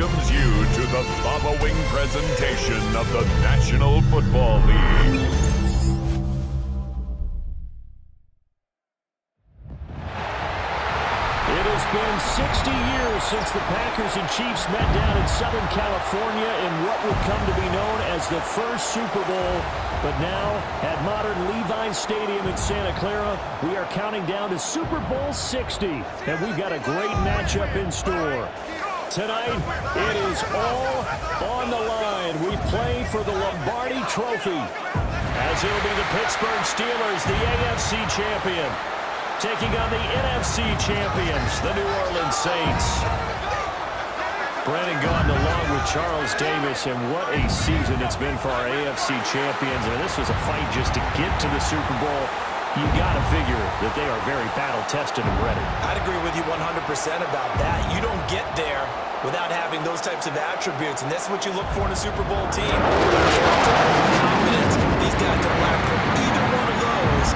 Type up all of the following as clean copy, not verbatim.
welcomes you to the following presentation of the National Football League. It has been 60 years since the Packers and Chiefs met down in Southern California in what would come to be known as the first Super Bowl. But now, at modern Levi Stadium in Santa Clara, we are counting down to Super Bowl 60. And we've got a great matchup in store. Tonight, it is all on the line. We play for the Lombardi Trophy, as it will be the Pittsburgh Steelers, the AFC champion, taking on the NFC champions, the New Orleans Saints. Brandon Gaudin along with Charles Davis, and what a season it's been for our AFC champions. I mean, this was a fight just to get to the Super Bowl. You got to figure that they are very battle-tested and ready. I'd agree with you 100% about that. You don't get there without having those types of attributes, and that's what you look for in a Super Bowl team. Character, confidence. These guys don't lack from either one of those.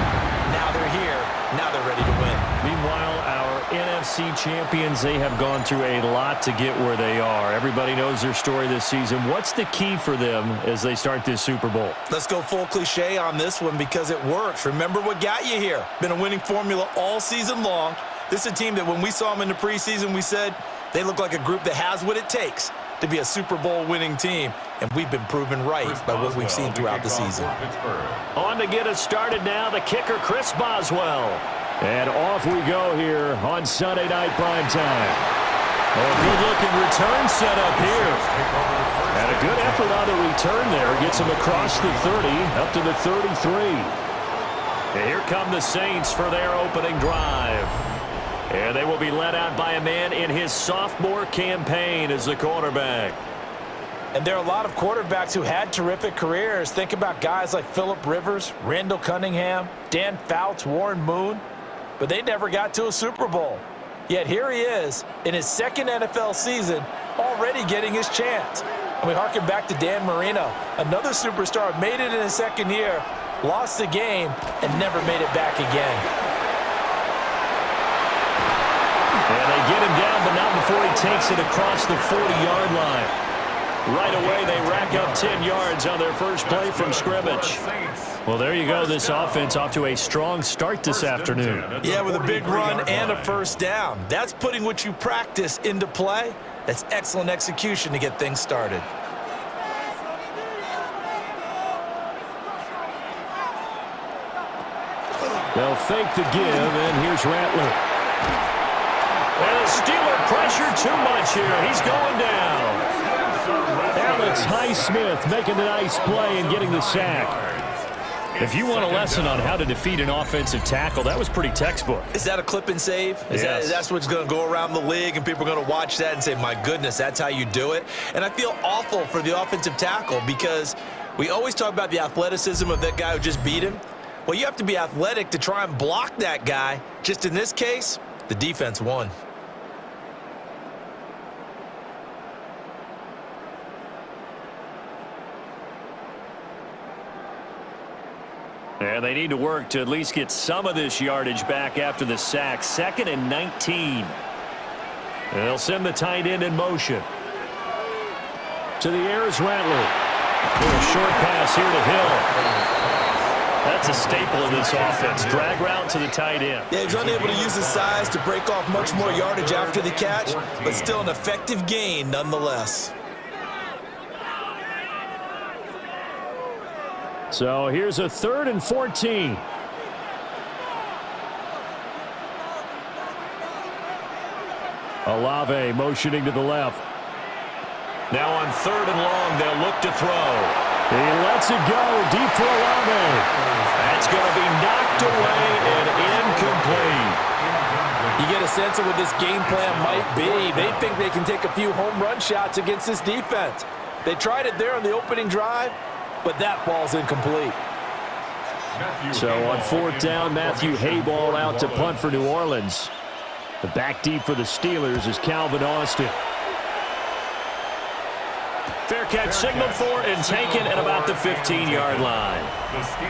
Now they're here. Now they're ready to win. Meanwhile, our NFC champions, they have gone through a lot to get where they are. Everybody knows their story this season. What's the key for them as they start this Super Bowl? Let's go full cliche on this one because it works. Remember what got you here. Been a winning formula all season long. This is a team that when we saw them in the preseason, we said they look like a group that has what it takes to be a Super Bowl winning team. And we've been proven right by what we've seen throughout the season. On to get us started now, the kicker, Chris Boswell. And off we go here on Sunday Night Primetime. Oh, good-looking return set up here. And a good effort on the return there. Gets him across the 30, up to the 33. And here come the Saints for their opening drive. And they will be led out by a man in his sophomore campaign as the quarterback. And there are a lot of quarterbacks who had terrific careers. Think about guys like Phillip Rivers, Randall Cunningham, Dan Fouts, Warren Moon. But they never got to a Super Bowl. Yet here he is in his second NFL season, already getting his chance. And we harken back to Dan Marino, another superstar, made it in his second year, lost the game, and never made it back again. And they get him down, but not before he takes it across the 40-yard line. Right away, they rack up 10 yards on their first play from scrimmage. Well, there you go. This offense off to a strong start this afternoon. Yeah, with a big run and a first down. That's putting what you practice into play. That's excellent execution to get things started. They'll fake the give, and here's Rattler. And the Steeler pressure too much here. He's going down. Alex Highsmith making the nice play and getting the sack. If you want a lesson on how to defeat an offensive tackle, that was pretty textbook. Is that a clip and save? That's what's going to go around the league, and people are going to watch that and say, my goodness, that's how you do it. And I feel awful for the offensive tackle because we always talk about the athleticism of that guy who just beat him. Well, you have to be athletic to try and block that guy. Just in this case, the defense won. And they need to work to at least get some of this yardage back after the sack. 2nd and 19. And they'll send the tight end in motion. To the air is Rattler. With a short pass here to Hill. That's a staple of this offense. Drag route to the tight end. Yeah, he's unable to use his size to break off much more yardage after the catch, but still an effective gain nonetheless. So here's a 3rd and 14. Olave motioning to the left. Now on 3rd and long, they'll look to throw. He lets it go deep for Olave. That's going to be knocked away and incomplete. You get a sense of what this game plan might be. They think they can take a few home run shots against this defense. They tried it there on the opening drive, but that falls incomplete. So on 4th down, Matthew Hayball out to punt for New Orleans. The back deep for the Steelers is Calvin Austin. Fair catch signaled for and taken at about the 15-yard line.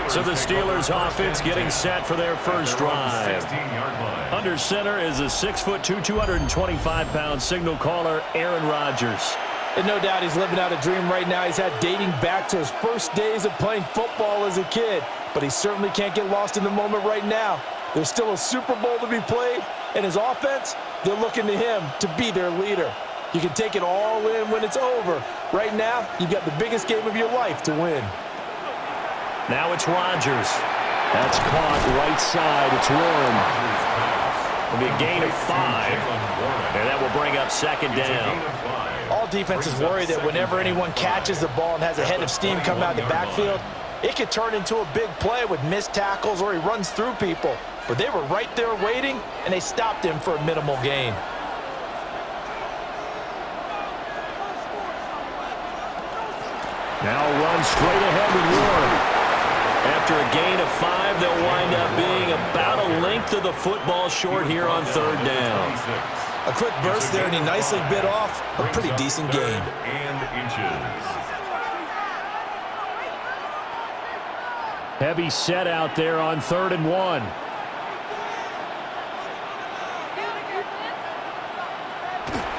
So the Steelers offense getting set for their first drive. Under center is a 6'2", 225-pound signal caller, Aaron Rodgers. And no doubt he's living out a dream right now. He's had dating back to his first days of playing football as a kid. But he certainly can't get lost in the moment right now. There's still a Super Bowl to be played, and his offense, they're looking to him to be their leader. You can take it all in when it's over. Right now, you've got the biggest game of your life to win. Now it's Rodgers. That's caught right side. It's Warren. It'll be a gain of 5, and that will bring up second down. All defenses worry that whenever anyone catches the ball and has a head of steam coming out of the backfield, it could turn into a big play with missed tackles or he runs through people. But they were right there waiting, and they stopped him for a minimal gain. Now run straight ahead with Warren. After a gain of 5, they'll wind up being about a length of the football short here on third down. A quick burst there, and he nicely bit off a pretty decent gain. Heavy set out there on 3rd and 1.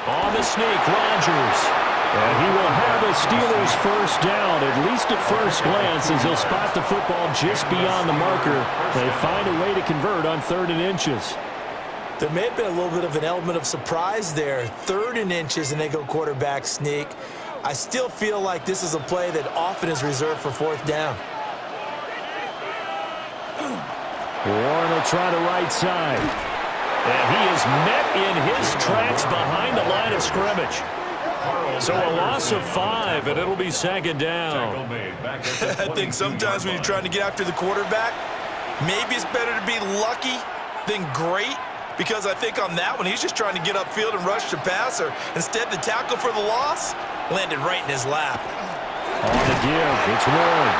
On the sneak, Rodgers. And he will have a Steelers first down, at least at first glance, as he'll spot the football just beyond the marker. They find a way to convert on 3rd and inches. There may have been a little bit of an element of surprise there. 3rd and inches, and they go quarterback sneak. I still feel like this is a play that often is reserved for 4th down. Warren will try the right side. And he is met in his tracks behind the line of scrimmage. So a loss of 5, and it'll be second down. I think sometimes when you're trying to get after the quarterback, maybe it's better to be lucky than great, because I think on that one, he's just trying to get upfield and rush the passer. Instead, the tackle for the loss landed right in his lap. On the give, it's Warren.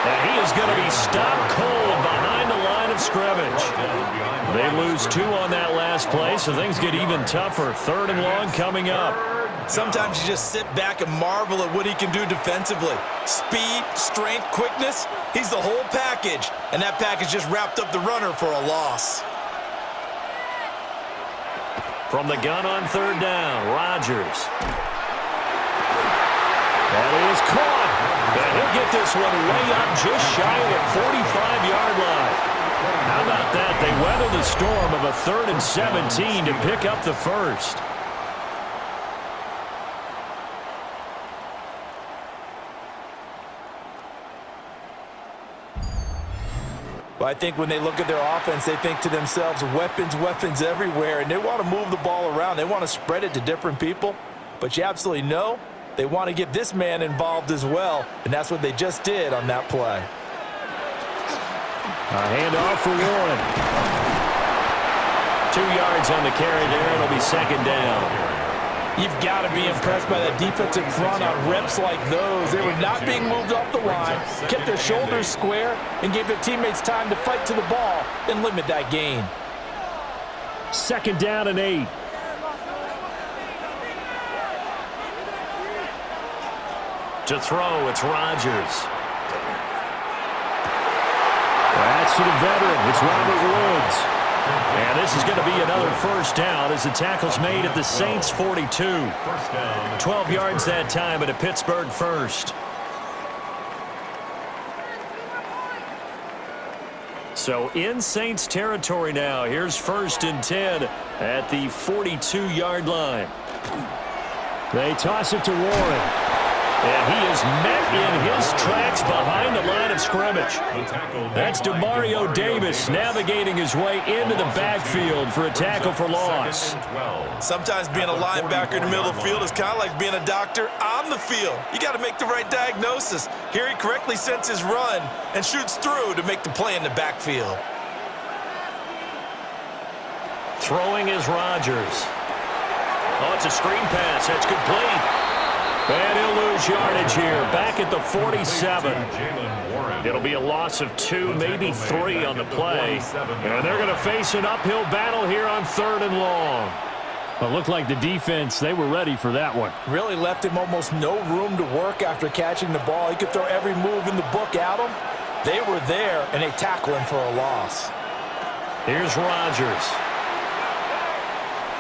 And he is going to be stopped cold behind the line of scrimmage. They lose 2 on that last play, so things get even tougher. 3rd and long coming up. Sometimes you just sit back and marvel at what he can do defensively. Speed, strength, quickness, he's the whole package. And that package just wrapped up the runner for a loss. From the gun on 3rd down, Rodgers. That is caught. And he'll get this one way up just shy of the 45-yard line. How about that? They weather the storm of a 3rd and 17 to pick up the first. But I think when they look at their offense, they think to themselves, weapons, weapons everywhere, and they want to move the ball around. They want to spread it to different people. But you absolutely know they want to get this man involved as well, and that's what they just did on that play. A handoff for Warren. 2 yards on the carry there. It'll be second down. You've got to be impressed by that defensive front on reps like those. They were not being moved off the line, kept their shoulders square, and gave their teammates time to fight to the ball and limit that gain. 2nd down and 8. To throw, it's Rodgers. That's to the veteran. It's Robert Woods. And this is going to be another first down as the tackle's made at the Saints' 42. 12 yards that time at a Pittsburgh first. So in Saints territory now. Here's 1st and 10 at the 42-yard line. They toss it to Warren. And he is met in his tracks behind the line of scrimmage. That's DeMario Davis navigating his way into the backfield for a tackle for loss. Sometimes being a linebacker in the middle of the field is kind of like being a doctor on the field. You got to make the right diagnosis. Here he correctly sets his run and shoots through to make the play in the backfield. Throwing is Rodgers. Oh, it's a screen pass. That's complete. And he'll lose yardage here, back at the 47. It'll be a loss of 2, maybe 3 on the play. And they're going to face an uphill battle here on 3rd and long. It looked like the defense, they were ready for that one. Really left him almost no room to work after catching the ball. He could throw every move in the book at him. They were there, and they tackle him for a loss. Here's Rodgers.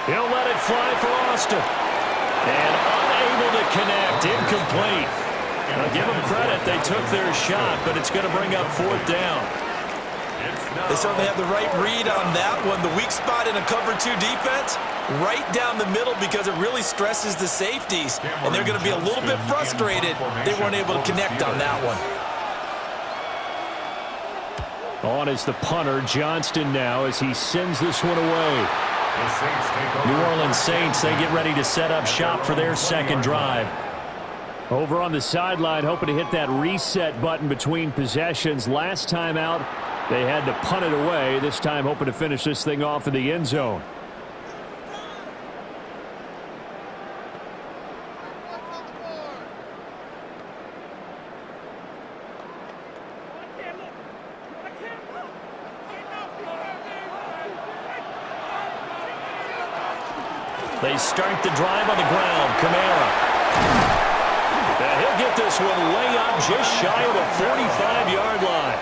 He'll let it fly for Austin. And unable to connect. incomplete. Now, give them credit. They took their shot, but it's going to bring up 4th down. They certainly have the right read on that one. The weak spot in a cover 2 defense, right down the middle because it really stresses the safeties. And they're going to be a little bit frustrated they weren't able to connect on that one. On is the punter, Johnston now, as he sends this one away. New Orleans Saints, they get ready to set up shop for their second drive. Over on the sideline, hoping to hit that reset button between possessions. Last time out, they had to punt it away. This time hoping to finish this thing off in the end zone. They start the drive on the ground. Kamara. He'll get this one way up just shy of the 45-yard line.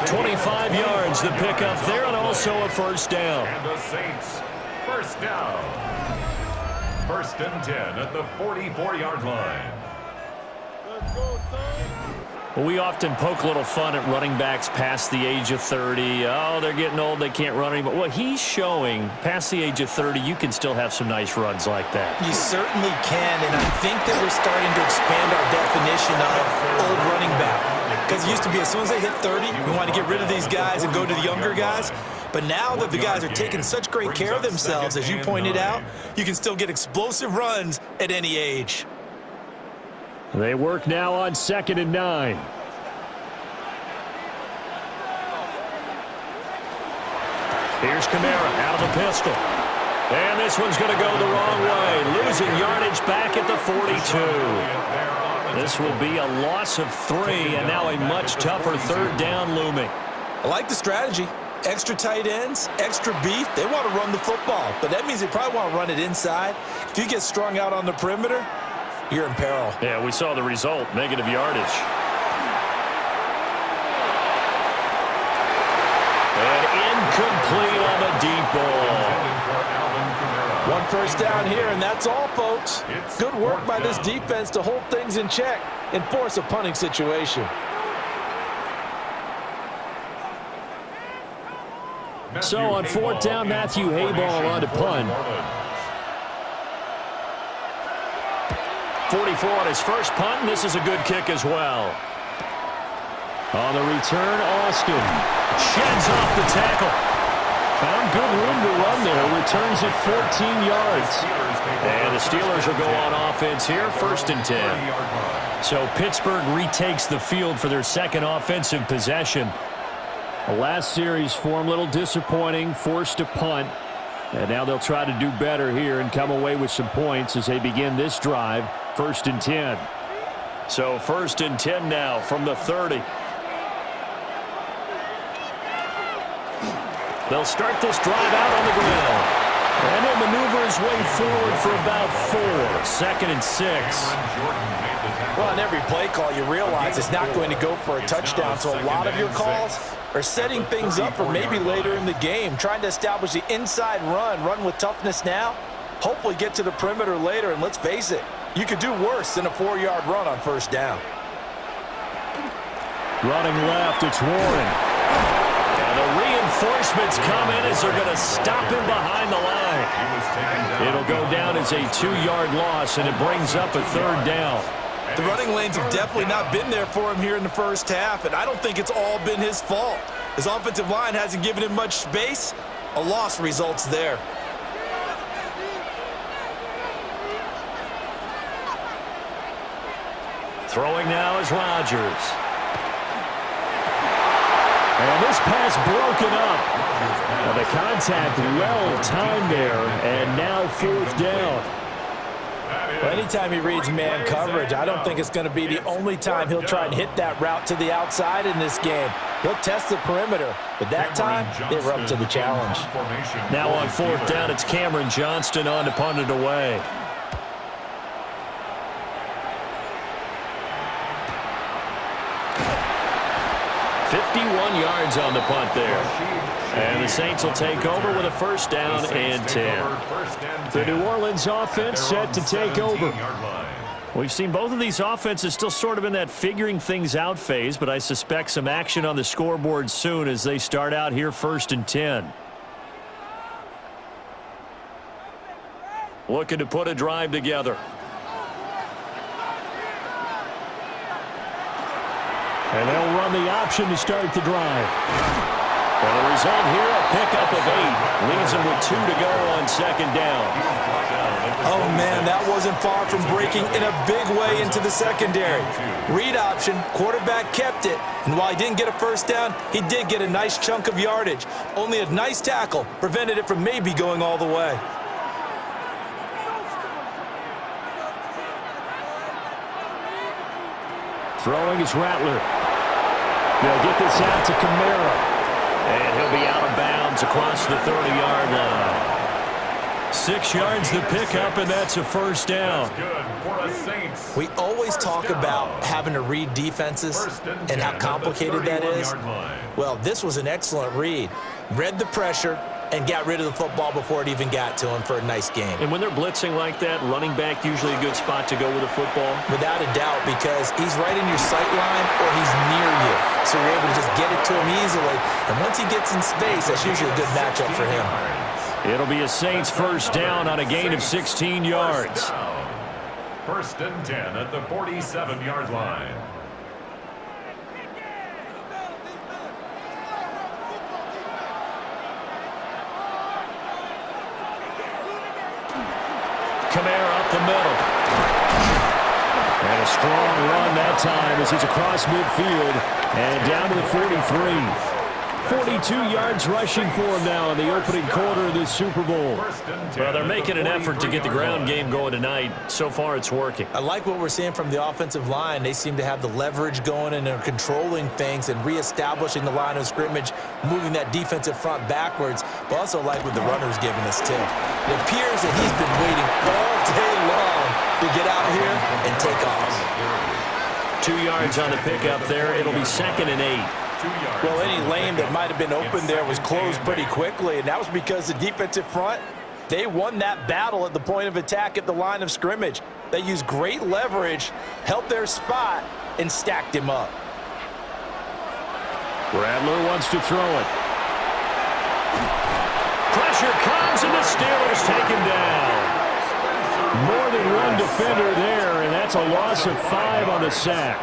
25 yards the pickup there, and also a 1st down. And the Saints, 1st down. 1st and 10 at the 44-yard line. Well, we often poke a little fun at running backs past the age of 30. Oh, they're getting old, they can't run anymore. Well, he's showing past the age of 30, you can still have some nice runs like that. You certainly can, and I think that we're starting to expand our definition of old running back. Because it used to be as soon as they hit 30, we want to get rid of these guys and go to the younger guys. But now that the guys are taking such great care of themselves, as you pointed out, you can still get explosive runs at any age. They work now on 2nd and 9. Here's Kamara out of the pistol. And this one's going to go the wrong way. Losing yardage back at the 42. This will be a loss of 3, and now a much tougher 3rd down looming. I like the strategy. Extra tight ends, extra beef. They want to run the football, but that means they probably want to run it inside. If you get strung out on the perimeter, you're in peril. Yeah, we saw the result, negative yardage. And incomplete on the deep ball. 1 1st down here, and that's all, folks. Good work by this defense to hold things in check and force a punting situation. So on 4th down, Matthew Hayball on to punt. 44 on his first punt, and this is a good kick as well. On the return, Austin sheds off the tackle. Found good room to run there. Returns it 14 yards. And the Steelers will go on offense here, 1st and 10. So Pittsburgh retakes the field for their second offensive possession. The last series for them, a little disappointing, forced to punt. And now they'll try to do better here and come away with some points as they begin this drive, 1st and 10. So 1st and 10 now from the 30. They'll start this drive out on the ground. And he'll maneuver his way forward for about 4. 2nd and 6. Well, on every play call, you realize it's not going to go for a touchdown. So a lot of your calls are setting things up for maybe later in the game, trying to establish the inside run with toughness now, hopefully get to the perimeter later. And let's face it, you could do worse than a 4-yard run on 1st down. Running left, it's Warren. And the reinforcements come in as they're going to stop him behind the line. It'll go down as a 2-yard loss, and it brings up a 3rd down. The running lanes have definitely not been there for him here in the first half, and I don't think it's all been his fault. His offensive line hasn't given him much space. A loss results there. Throwing now is Rodgers. And this pass broken up. Now the contact well timed there, and now 4th down. Well, anytime he reads man coverage, I don't think it's going to be the only time he'll try and hit that route to the outside in this game. He'll test the perimeter, but that time, they were up to the challenge. Now on 4th down, it's Cameron Johnston on to punt it away. Yards on the punt there. And the Saints will take over with a 1st down and 10. The New Orleans offense set to take over. We've seen both of these offenses still sort of in that figuring things out phase, but I suspect some action on the scoreboard soon as they start out here 1st and 10. Looking to put a drive together. And they'll run the option to start the drive. And the result here, a pickup of 8. Leaves them with 2 to go on 2nd down. Oh, man, that wasn't far from breaking in a big way into the secondary. Read option, quarterback kept it, and while he didn't get a 1st down, he did get a nice chunk of yardage. Only a nice tackle prevented it from maybe going all the way. Throwing is Rattler. They'll get this out to Kamara. And he'll be out of bounds across the 30-yard line. 6 yards the pickup, and that's a 1st down. We always talk about having to read defenses and how complicated that is. Well, this was an excellent read. Read the pressure and got rid of the football before it even got to him for a nice game. And when they're blitzing like that, running back usually a good spot to go with a football? Without a doubt, because he's right in your sight line or he's near you. So you're able to just get it to him easily. And once he gets in space, that's usually a good matchup for him. It'll be a Saints 1st down on a gain of 16 yards. 1st and 10 at the 47-yard line. Kamara up the middle. And a strong run that time as he's across midfield and down to the 43. 42 yards rushing for him now in the opening quarter of this Super Bowl. Well, they're making an effort to get the ground game going tonight. So far, it's working. I like what we're seeing from the offensive line. They seem to have the leverage going and they're controlling things and reestablishing the line of scrimmage, moving that defensive front backwards, but also like what the runner's giving us, too. It appears that he's been waiting all day long to get out here and take off. 2 yards on the pickup there. It'll be 2nd and 8. Well, any lane that might have been open there was closed pretty quickly, and that was because the defensive front, they won that battle at the point of attack at the line of scrimmage. They used great leverage, held their spot, and stacked him up. Rattler wants to throw it. Pressure comes, and the Steelers take him down. More than one defender there, and that's a loss of 5 on the sack.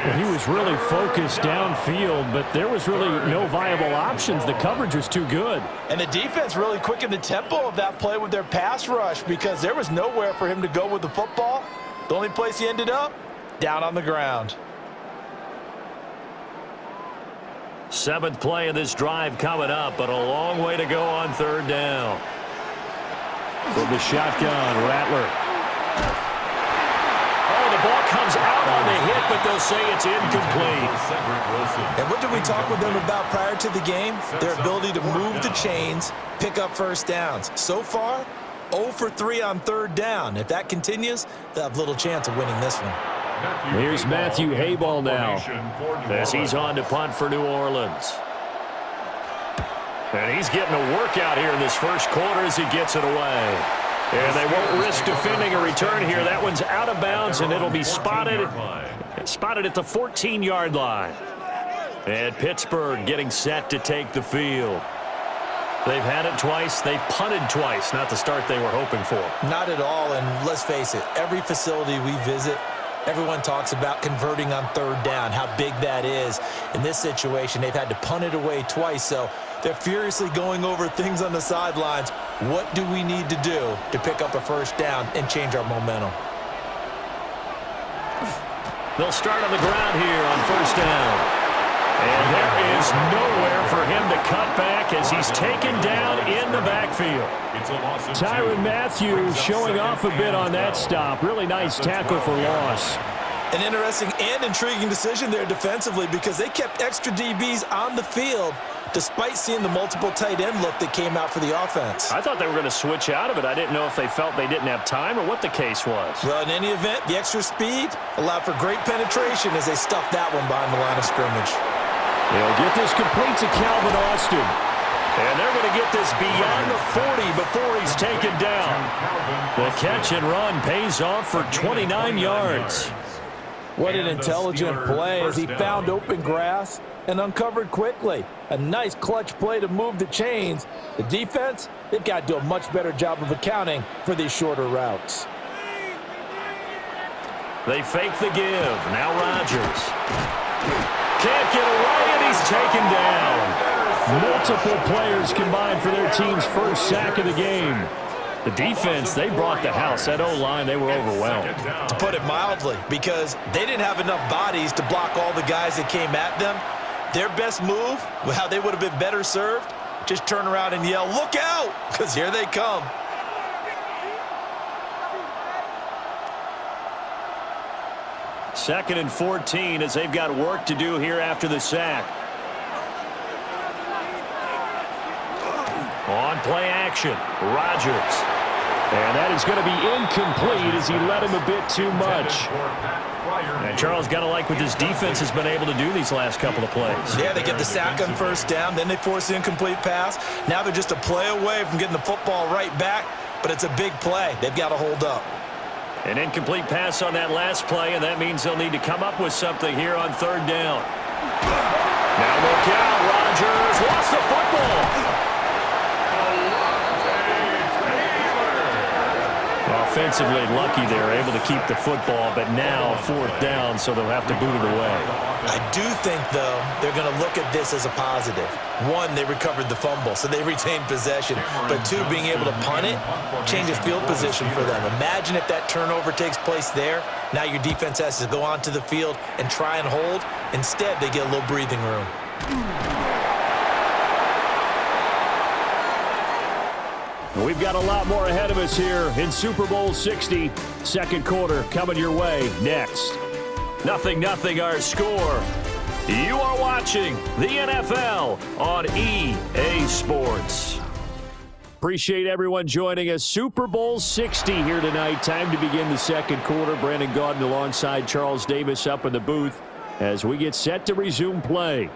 Well, he was really focused downfield, but there was really no viable options. The coverage was too good. And the defense really quickened the tempo of that play with their pass rush because there was nowhere for him to go with the football. The only place he ended up, down on the ground. 7th play of this drive coming up, but a long way to go on 3rd down. From the shotgun, Rattler. The ball comes out on the hit, but they'll say it's incomplete. And what did we talk with them about prior to the game? Their ability to move the chains, pick up 1st downs. So far, 0 for 3 on 3rd down. If that continues, they'll have little chance of winning this one. Here's Matthew Hayball now as he's on to punt for New Orleans. And he's getting a workout here in this 1st quarter as he gets it away. And they won't risk defending a return here. That one's out of bounds, and it'll be spotted at the 14-yard line. And Pittsburgh getting set to take the field. They've had it twice. They've punted twice. Not the start they were hoping for. Not at all, and let's face it, every facility we visit, everyone talks about converting on 3rd down, how big that is. In this situation, they've had to punt it away twice, so they're furiously going over things on the sidelines. What do we need to do to pick up a 1st down and change our momentum? They'll start on the ground here on 1st down. And there is nowhere for him to cut back as he's taken down in the backfield. Tyrann Mathieu showing off a bit on that stop. Really nice tackle for loss. An interesting and intriguing decision there defensively because they kept extra DBs on the field despite seeing the multiple tight end look that came out for the offense. I thought they were going to switch out of it. I didn't know if they felt they didn't have time or what the case was. Well, in any event, the extra speed allowed for great penetration as they stuffed that one behind the line of scrimmage. They'll get this complete to Calvin Austin. And they're going to get this beyond the 40 before he's taken down. The catch and run pays off for 29 yards. What an intelligent play as he found open grass and uncovered quickly. A nice clutch play to move the chains. The defense, they've got to do a much better job of accounting for these shorter routes. They fake the give. Now Rodgers. Can't get away, and he's taken down. Multiple players combined for their team's first sack of the game. The defense, they brought the house. That O-line, they were overwhelmed. To put it mildly, because they didn't have enough bodies to block all the guys that came at them. Their best move, how they would have been better served, just turn around and yell, "Look out!" because here they come. Second and 14 as they've got work to do here after the sack. On play action, Rodgers. And that is going to be incomplete as he led him a bit too much. And Charles, got to like what this defense has been able to do these last couple of plays. Yeah, they get the sack on first down, then they force the incomplete pass. Now they're just a play away from getting the football right back, but it's a big play. They've got to hold up. An incomplete pass on that last play, and that means they'll need to come up with something here on third down. Now look out, Rodgers lost the football. Offensively lucky they're able to keep the football, but now fourth down, so they'll have to boot it away. I do think, though, they're going to look at this as a positive. One, they recovered the fumble, so they retained possession. But two, being able to punt it changes field position for them. Imagine if that turnover takes place there. Now your defense has to go onto the field and try and hold. Instead, they get a little breathing room. We've got a lot more ahead of us here in Super Bowl 60. Second quarter coming your way next. 0-0 our score. You are watching the NFL on EA Sports. Appreciate everyone joining us. Super Bowl 60 here tonight. Time to begin the second quarter. Brandon Gaudin alongside Charles Davis up in the booth as we get set to resume play.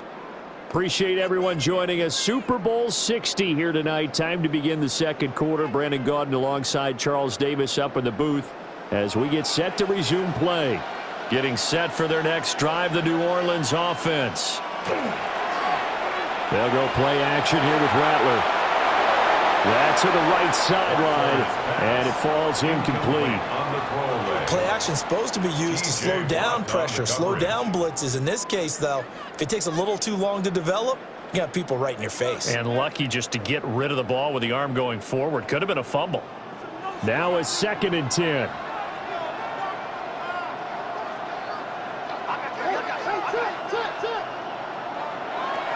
Appreciate everyone joining us. Super Bowl 60 here tonight. Time to begin the second quarter. Brandon Gaudin alongside Charles Davis up in the booth as we get set to resume play. Getting set for their next drive, the New Orleans offense. They'll go play action here with Rattler. That's to the right sideline, and it falls incomplete. Play action is supposed to be used to slow down pressure, slow down blitzes. In this case, though, if it takes a little too long to develop, you got people right in your face. And lucky just to get rid of the ball with the arm going forward. Could have been a fumble. Now it's 2nd and 10.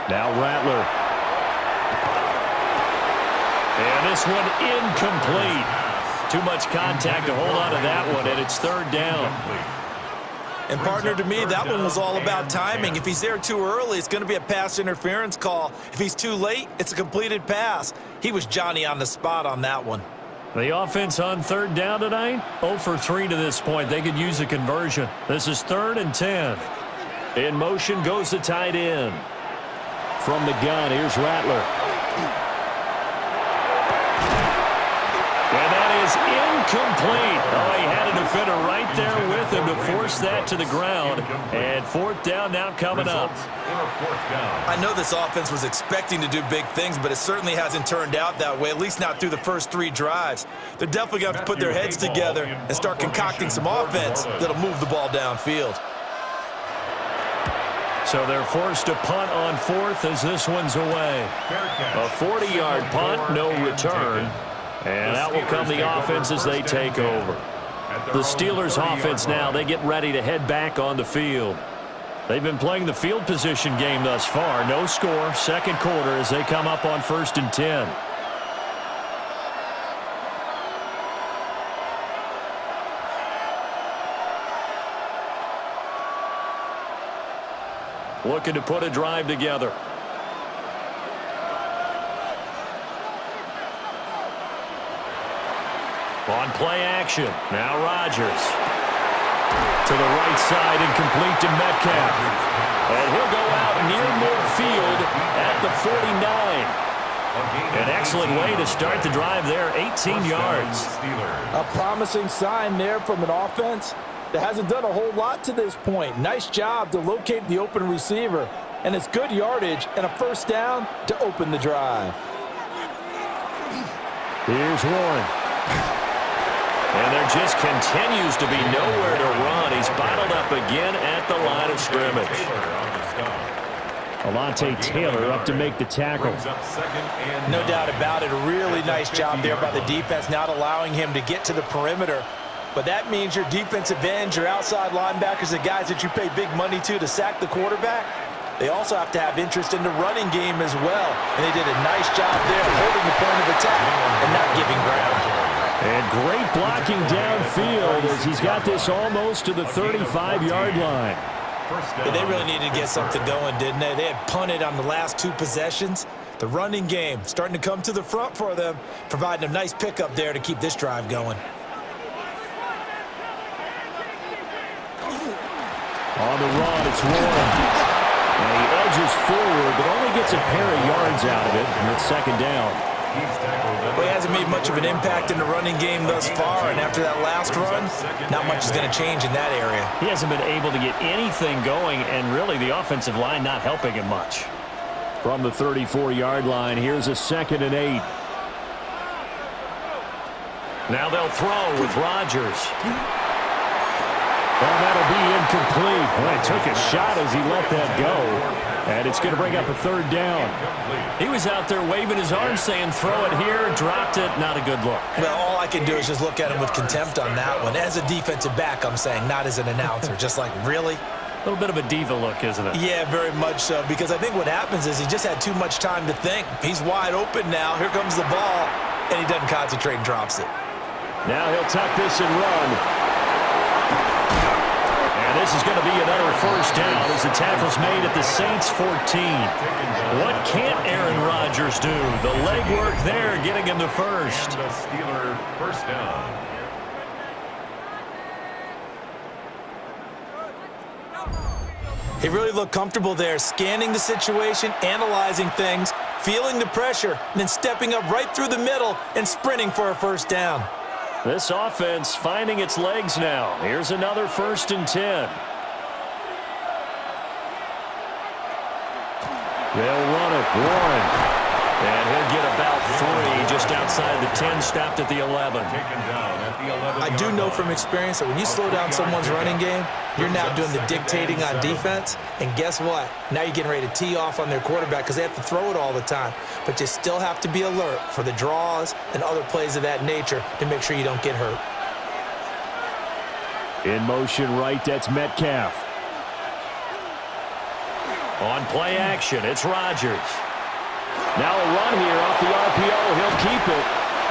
Now Rattler. And this one incomplete. Too much contact to hold on to that one, and it's third down. And, partner, to me, that one was all about timing. If he's there too early, it's going to be a pass interference call. If he's too late, it's a completed pass. He was Johnny on the spot on that one. The offense on third down tonight, 0 for 3 to this point. They could use a conversion. This is 3rd and 10. In motion goes the tight end. From the gun, here's Rattler. And that is incomplete. Oh, he had a defender right there with him to force that to the ground. And 4th down now coming up. I know this offense was expecting to do big things, but it certainly hasn't turned out that way, at least not through the first 3 drives. They're definitely going to have to put their heads together and start concocting some offense that'll move the ball downfield. So they're forced to punt on 4th as this one's away. A 40-yard punt, no return. And that will come the offense as they take over. The Steelers offense now, they get ready to head back on the field. They've been playing the field position game thus far. No score, second quarter as they come up on 1st and 10. Looking to put a drive together. On play action, now Rodgers. To the right side and complete to Metcalf. And he'll go out near midfield at the 49. An excellent way to start the drive there, 18 yards. A promising sign there from an offense that hasn't done a whole lot to this point. Nice job to locate the open receiver. And it's good yardage and a first down to open the drive. Here's one. And there just continues to be nowhere to run. He's bottled up again at the line of scrimmage. Alontae Taylor up to make the tackle. No doubt about it. A really nice job there by the defense, not allowing him to get to the perimeter. But that means your defensive ends, your outside linebackers, the guys that you pay big money to sack the quarterback, they also have to have interest in the running game as well. And they did a nice job there holding the point of attack and not giving ground. And great blocking downfield as he's got this almost to the 35-yard line. Yeah, they really needed to get something going, didn't they? They had punted on the last two possessions. The running game starting to come to the front for them, providing a nice pickup there to keep this drive going. On the run, it's Warren. And he edges forward, but only gets a pair of yards out of it, and it's second down. Well, he hasn't made much of an impact in the running game thus far, and after that last run, not much is going to change in that area. He hasn't been able to get anything going, and really the offensive line not helping him much. From the 34-yard line, here's a 2nd and 8. Now they'll throw with Rodgers. Well, that'll be incomplete. Well, he took a shot as he let that go. And it's going to bring up a 3rd down. He was out there waving his arms saying, throw it here, dropped it. Not a good look. Well, all I can do is just look at him with contempt on that one. As a defensive back, I'm saying, not as an announcer. Just like, really? A little bit of a diva look, isn't it? Yeah, very much so. Because I think what happens is he just had too much time to think. He's wide open now. Here comes the ball. And he doesn't concentrate and drops it. Now he'll tuck this and run. And this is going to be another first down as the tackle's made at the Saints 14. What can't Aaron Rodgers do? The legwork there getting him the first. And the Steeler first down. He really looked comfortable there, scanning the situation, analyzing things, feeling the pressure, and then stepping up right through the middle and sprinting for a first down. This offense finding its legs now. Here's another 1st and 10. They'll run it. Warren. And he'll get about 3 just outside the 10, stopped at the 11. I do know from experience that when you slow down someone's running game, you're now doing the dictating on defense. And guess what? Now you're getting ready to tee off on their quarterback because they have to throw it all the time. But you still have to be alert for the draws and other plays of that nature to make sure you don't get hurt. In motion right, that's Metcalf. On play action, it's Rodgers. Now a run here off the RPO. He'll keep it.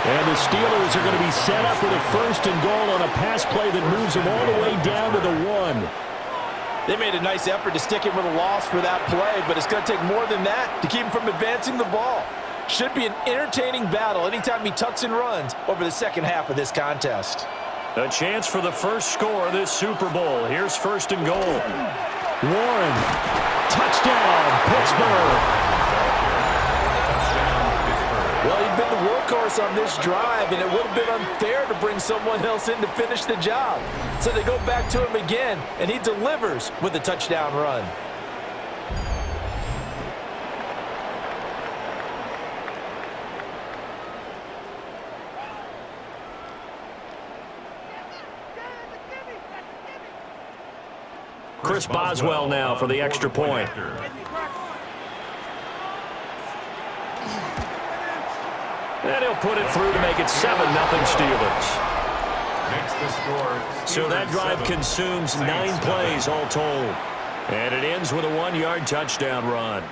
And the Steelers are going to be set up with a 1st and goal on a pass play that moves them all the way down to the 1. They made a nice effort to stick him with a loss for that play, but it's going to take more than that to keep him from advancing the ball. Should be an entertaining battle anytime he tucks and runs over the second half of this contest. A chance for the first score of this Super Bowl. Here's 1st and goal. Warren. Touchdown, Pittsburgh. Well, he'd been the workhorse on this drive, and it would have been unfair to bring someone else in to finish the job. So they go back to him again, and he delivers with a touchdown run. Chris Boswell now for the extra point. And he'll put it through to make it 7-0 Steelers. Makes the score. So that drive consumes 9 plays all told. And it ends with a 1-yard touchdown run.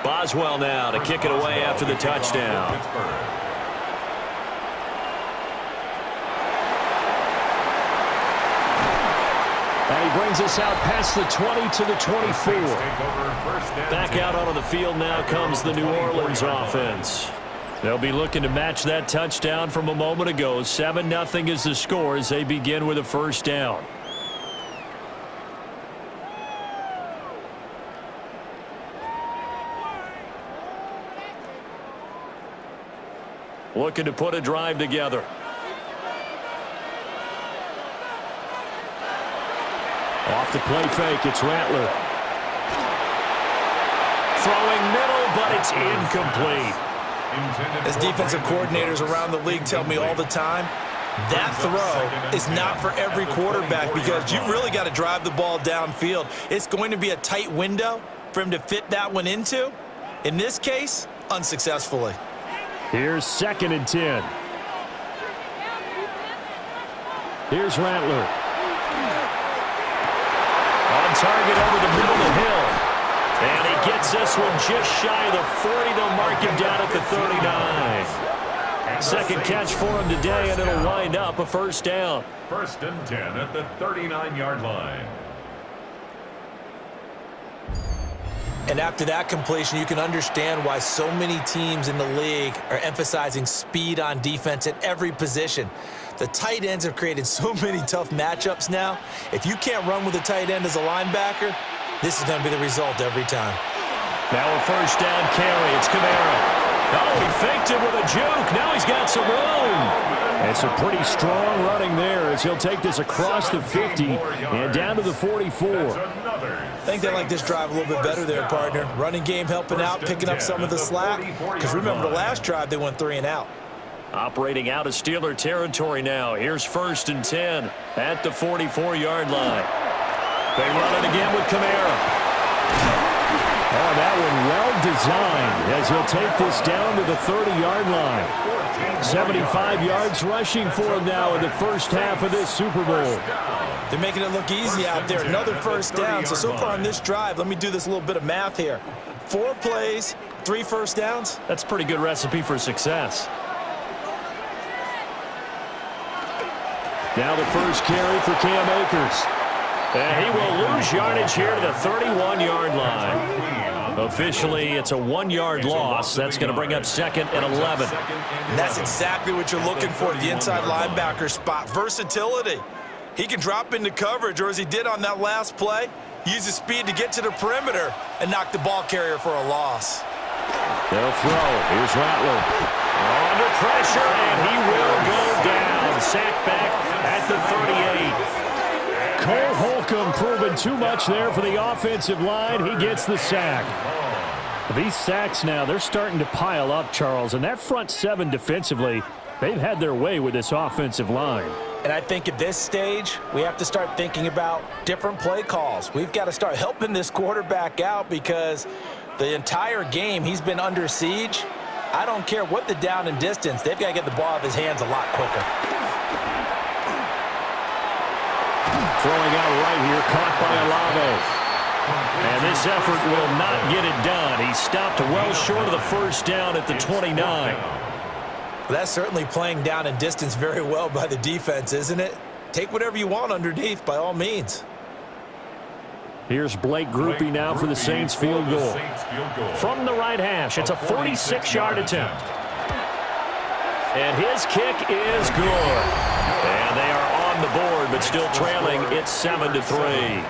Boswell now to kick it away after the touchdown. And he brings us out past the 20 to the 24. Back out onto the field now comes the New Orleans offense. They'll be looking to match that touchdown from a moment ago. 7-0 is the score as they begin with a first down. Looking to put a drive together. Off the play fake, it's Rattler. Throwing middle, but it's incomplete. As defensive coordinators around the league tell me all the time, that throw is not for every quarterback because you've really got to drive the ball downfield. It's going to be a tight window for him to fit that one into. In this case, unsuccessfully. Here's 2nd and 10. Here's Rattler. On target over the middle of the hill. And he gets this one just shy of the 40. They'll mark him down at the 39. Second catch for him today, and it'll wind up a first down. 1st and 10 at the 39-yard line. And after that completion, you can understand why so many teams in the league are emphasizing speed on defense at every position. The tight ends have created so many tough matchups now. If you can't run with a tight end as a linebacker, this is going to be the result every time. Now a first down carry. It's Kamara. Oh, he faked it with a juke. Now he's got some room. It's a pretty strong running there as he'll take this across the 50 and down to the 44. I think they like this drive a little bit better there, partner. Running game helping out, picking up some of the slack. Because remember, the last drive, they went 3 and out. Operating out of Steeler territory now. Here's 1st and 10 at the 44-yard line. They run it again with Kamara. Oh, that one well designed as he'll take this down to the 30-yard line. 75 yards rushing for him now in the first half of this Super Bowl. They're making it look easy out there. Another first down. So far on this drive, let me do this little bit of math here. 4 plays, 3 first downs. That's a pretty good recipe for success. Now the first carry for Cam Akers. And he will lose yardage here to the 31-yard line. Officially, it's a 1-yard loss. That's going to bring up 2nd and 11. And that's exactly what you're looking for at the inside linebacker spot. Versatility. He can drop into coverage, or as he did on that last play, use his speed to get to the perimeter and knock the ball carrier for a loss. They'll throw. Here's Rattler. Under pressure, and he will go down. Sacked back at the 38. Cole Holcomb proving too much there for the offensive line. He gets the sack. These sacks now, they're starting to pile up, Charles. And that front 7 defensively, they've had their way with this offensive line. And I think at this stage, we have to start thinking about different play calls. We've got to start helping this quarterback out because the entire game he's been under siege. I don't care what the down and distance. They've got to get the ball out of his hands a lot quicker. Throwing out right here, caught by Olave. And this effort will not get it done. He stopped well short of the first down at the 29. That's certainly playing down and distance very well by the defense, isn't it? Take whatever you want underneath, by all means. Here's Blake Grupe now for the Saints field goal. From the right hash, it's a 46-yard attempt. And his kick is good. And they are on the board, but still trailing. It's 7-3.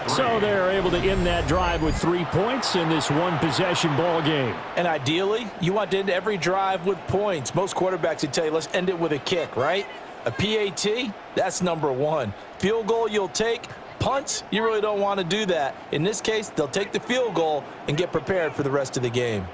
So they're able to end that drive with 3 points in this one-possession ball game. And ideally, you want to end every drive with points. Most quarterbacks would tell you, let's end it with a kick, right? A PAT, that's number 1. Field goal you'll take. Punts, you really don't want to do that. In this case, they'll take the field goal and get prepared for the rest of the game.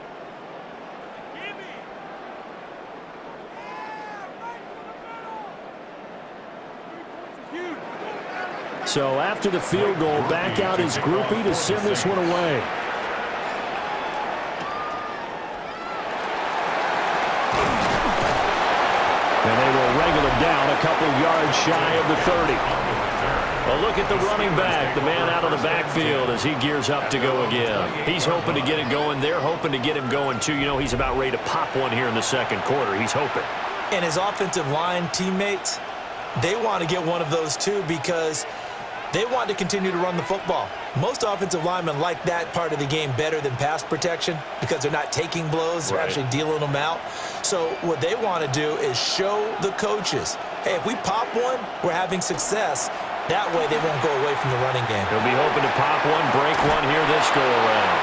So after the field goal, back out is Grupe to send this one away. And they will wrangle him down a couple yards shy of the 30. A look at the running back, the man out of the backfield as he gears up to go again. He's hoping to get it going. They're hoping to get him going, too. You know, he's about ready to pop one here in the second quarter. He's hoping. And his offensive line teammates, they want to get one of those, too, because They want to continue to run the football. Most offensive linemen like that part of the game better than pass protection because they're not taking blows. They're actually dealing them out. So what they want to do is show the coaches, hey, if we pop one, we're having success. That way they won't go away from the running game. They'll be hoping to pop one, break one here this go-around.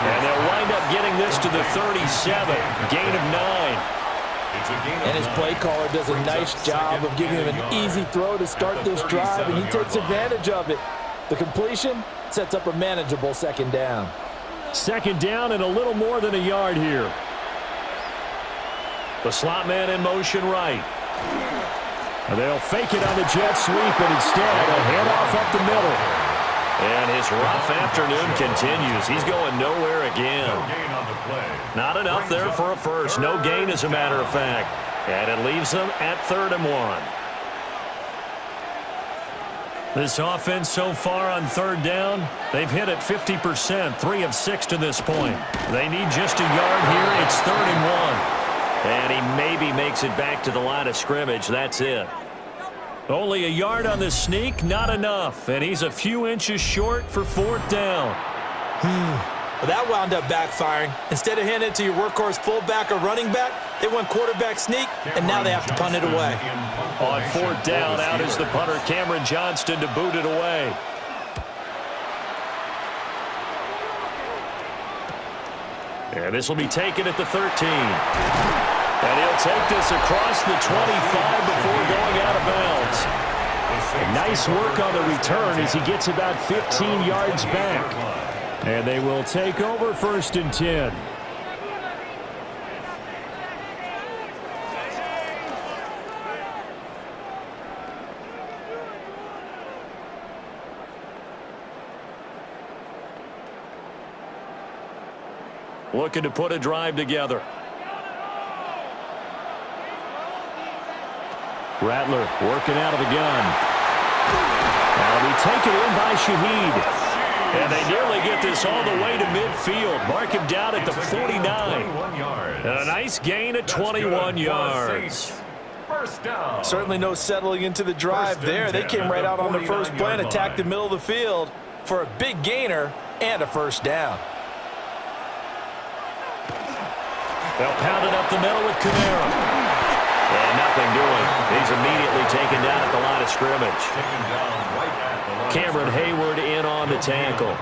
And they'll wind up getting this to the 37. Gain of 9. And his play caller does a nice job of giving him an easy throw to start this drive, and he takes advantage of it. The completion sets up a manageable second down. Second down and a little more than a yard here. The slot man in motion right. They'll fake it on the jet sweep, and instead a handoff up the middle. And his rough afternoon continues. He's going nowhere again. Not enough there for a first. No gain, as a matter of fact. And it leaves them at 3rd and 1. This offense so far on 3rd down, they've hit it 50%, 3 of 6 to this point. They need just a yard here. It's 3rd and 1. And he maybe makes it back to the line of scrimmage. That's it. Only a yard on the sneak, not enough. And he's a few inches short for 4th down. Well, that wound up backfiring. Instead of handing it to your workhorse fullback or running back, they went quarterback sneak, and now they have to punt it away. On 4th down, out is the punter, Cameron Johnston, to boot it away. And this will be taken at the 13. And he'll take this across the 25 before going out of bounds. And nice work on the return as he gets about 15 yards back. And they will take over 1st and 10. Looking to put a drive together. Rattler working out of the gun. That'll be taken in by Shaheed. And they nearly get this all the way to midfield. Mark him down at the 49. And a nice gain of 21 yards. Certainly no settling into the drive there. They came right out on the first play and attacked the middle of the field for a big gainer and a 1st down. They'll pound it up the middle with Kamara. And nothing doing. He's immediately taken down at the line of scrimmage. Cameron Hayward in on the tackle.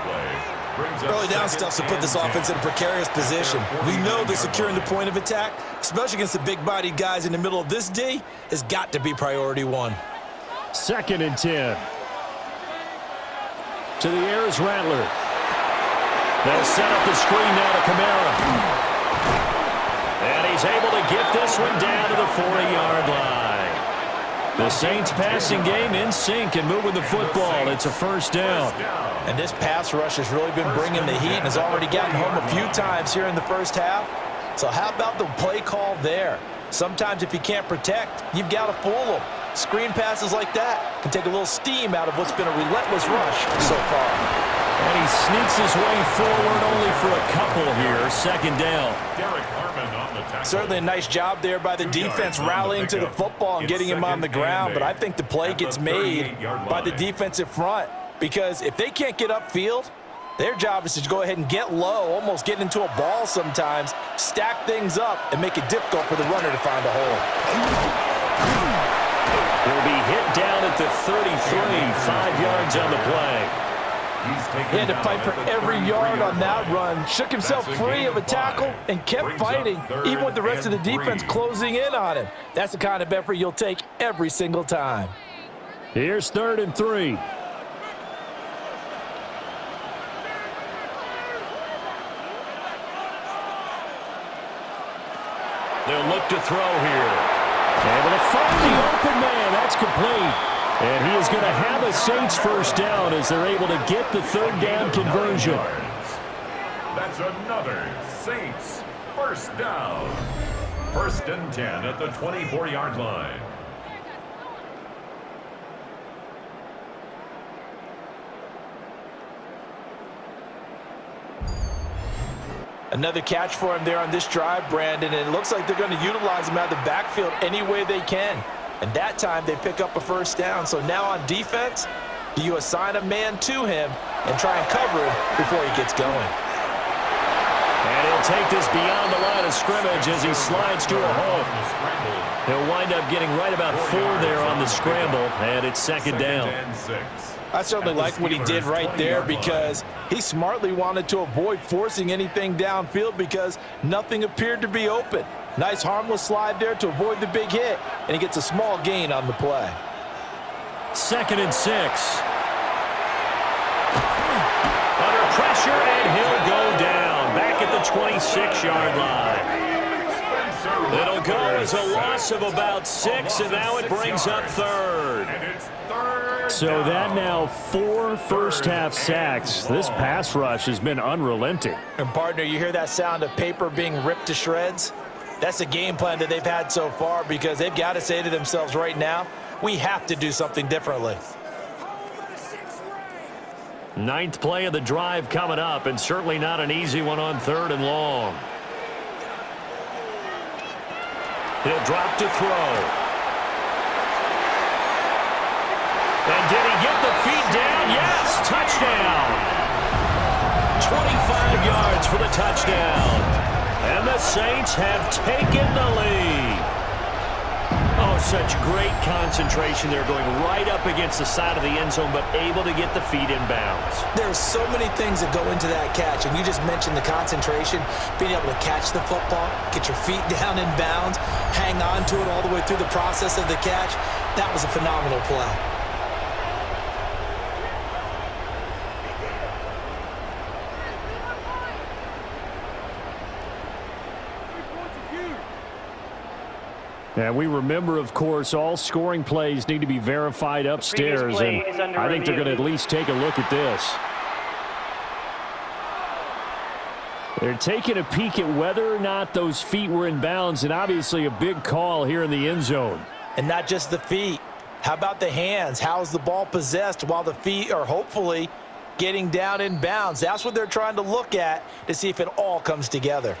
Early down stuff to put this offense in a precarious position. We know that securing the point of attack, especially against the big-bodied guys in the middle of this D, has got to be priority 1. 2nd and 10. To the air is Rattler. They'll set up the screen now to Kamara. And he's able to get this one down to the 40-yard line. The Saints passing game in sync and moving the football. It's a 1st down. And this pass rush has really been bringing the heat and has already gotten home a few times here in the 1st half. So how about the play call there? Sometimes if you can't protect, you've got to fool them. Screen passes like that can take a little steam out of what's been a relentless rush so far. And he sneaks his way forward only for a couple here. 2nd down. Certainly a nice job there by the defense rallying to the football and getting him on the ground, but I think the play gets made by the defensive front because if they can't get upfield, their job is to go ahead and get low, almost get into a ball sometimes, stack things up, and make it difficult for the runner to find a hole. He'll be hit down at the 33, 5 yards on the play. He had to fight for every yard on that run, shook himself free of a tackle, and kept fighting, even with the rest of the defense closing in on him. That's the kind of effort you'll take every single time. Here's 3rd and 3. They'll look to throw here. Able to find the open man. That's complete. And he is going to have a Saints 1st down as they're able to get the 3rd down conversion. That's another Saints 1st down. 1st and 10 at the 24-yard line. Another catch for him there on this drive, Brandon, and it looks like they're going to utilize him out of the backfield any way they can. And that time they pick up a 1st down. So now on defense, Do you assign a man to him and try and cover him before he gets going? And he'll take this beyond the line of scrimmage as he slides to a hole. He'll wind up getting right about 4 there on the scramble, and it's second down. I certainly like what he did right there because he smartly wanted to avoid forcing anything downfield because nothing appeared to be open. Nice harmless slide there to avoid the big hit, and he gets a small gain on the play. 2nd and 6. Under pressure, and he'll go down. Back at the 26-yard line. It'll go as a loss of about 6, and now it brings up 3rd. So that now 4 first-half sacks. This pass rush has been unrelenting. And, partner, you hear that sound of paper being ripped to shreds? That's the game plan that they've had so far because they've got to say to themselves right now, we have to do something differently. 9th play of the drive coming up, and certainly not an easy one on 3rd and long. He'll drop to throw. And did he get the feet down? Yes, touchdown. 25 yards for the touchdown. And the Saints have taken the lead. Oh, such great concentration. They're going right up against the side of the end zone, but able to get the feet in bounds. There's so many things that go into that catch, and you just mentioned the concentration, being able to catch the football, get your feet down in bounds, hang on to it all the way through the process of the catch. That was a phenomenal play. And we remember, of course, all scoring plays need to be verified upstairs, and I think they're going to at least take a look at this. They're taking a peek at whether or not those feet were in bounds, and obviously a big call here in the end zone. And not just the feet. How about the hands? How is the ball possessed while the feet are hopefully getting down in bounds? That's what they're trying to look at to see if it all comes together.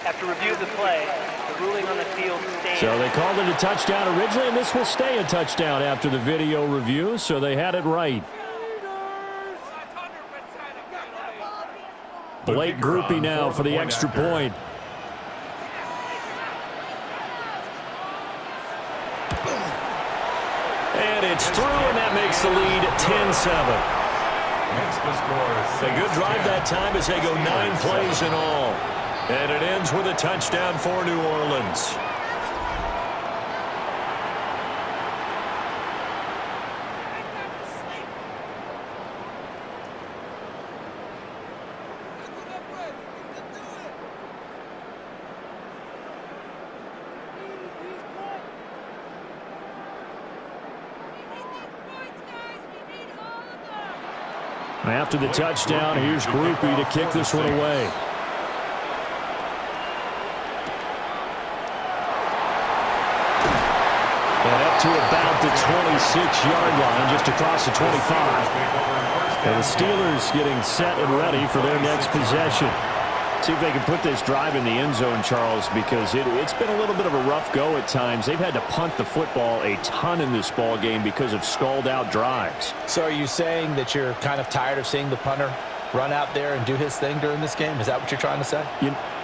After review of the play, the ruling on the field stands. So they called it a touchdown originally, and this will stay a touchdown after the video review, so they had it right. Blake Groupie now for the extra point. And it's through, and that makes the lead 10-7. A good drive that time as they go 9 plays in all. And it ends with a touchdown for New Orleans. After the touchdown, here's Groupie to kick this one away. And up to about the 26-yard line, just across the 25. And the Steelers getting set and ready for their next possession. See if they can put this drive in the end zone, Charles, because it's been a little bit of a rough go at times. They've had to punt the football a ton in this ball game because of stalled-out drives. So are you saying that you're kind of tired of seeing the punter run out there and do his thing during this game? Is that what you're trying to say?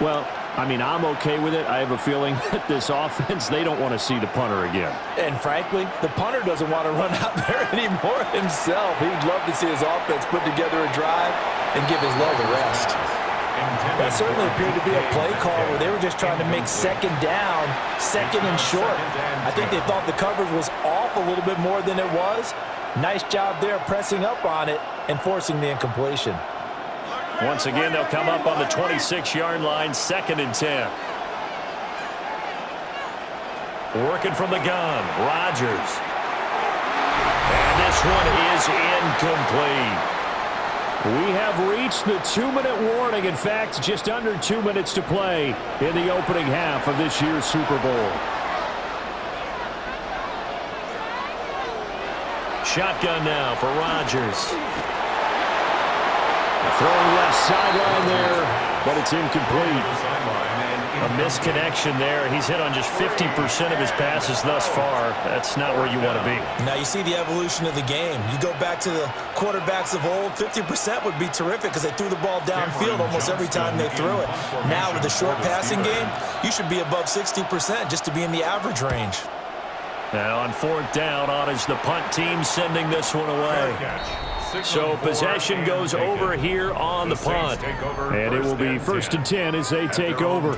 Well, I mean, I'm okay with it. I have a feeling that this offense, they don't want to see the punter again. And frankly, the punter doesn't want to run out there anymore himself. He'd love to see his offense put together a drive and give his leg a rest. That certainly appeared to be a play call where they were just trying to make second down, second and short. I think they thought the coverage was off a little bit more than it was. Nice job there pressing up on it and forcing the incompletion. Once again, they'll come up on the 26-yard line, 2nd and 10. Working from the gun, Rodgers. And this one is incomplete. We have reached the 2-minute warning. In fact, just under 2 minutes to play in the opening half of this year's Super Bowl. Shotgun now for Rodgers. Throwing left sideline there, but it's incomplete. A misconnection there. He's hit on just 50% of his passes thus far. That's not where you want to be. Now you see the evolution of the game. You go back to the quarterbacks of old, 50% would be terrific because they threw the ball downfield almost every time they threw it. Now with the short passing game, you should be above 60% just to be in the average range. Now on fourth down, on is the punt team sending this one away. So possession goes over here on the punt. And it will be 1st and 10 as they take over.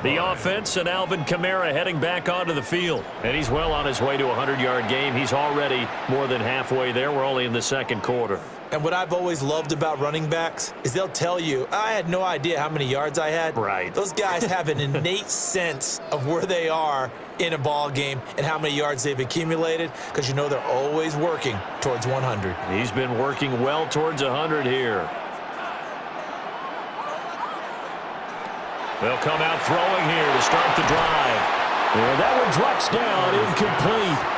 The offense and Alvin Kamara heading back onto the field. And he's well on his way to a 100-yard game. He's already more than halfway there. We're only in the second quarter. And what I've always loved about running backs is they'll tell you, I had no idea how many yards I had. Right. Those guys have an innate sense of where they are in a ball game and how many yards they've accumulated because you know they're always working towards 100. He's been working well towards 100 here. They'll come out throwing here to start the drive. And that one drops down, incomplete.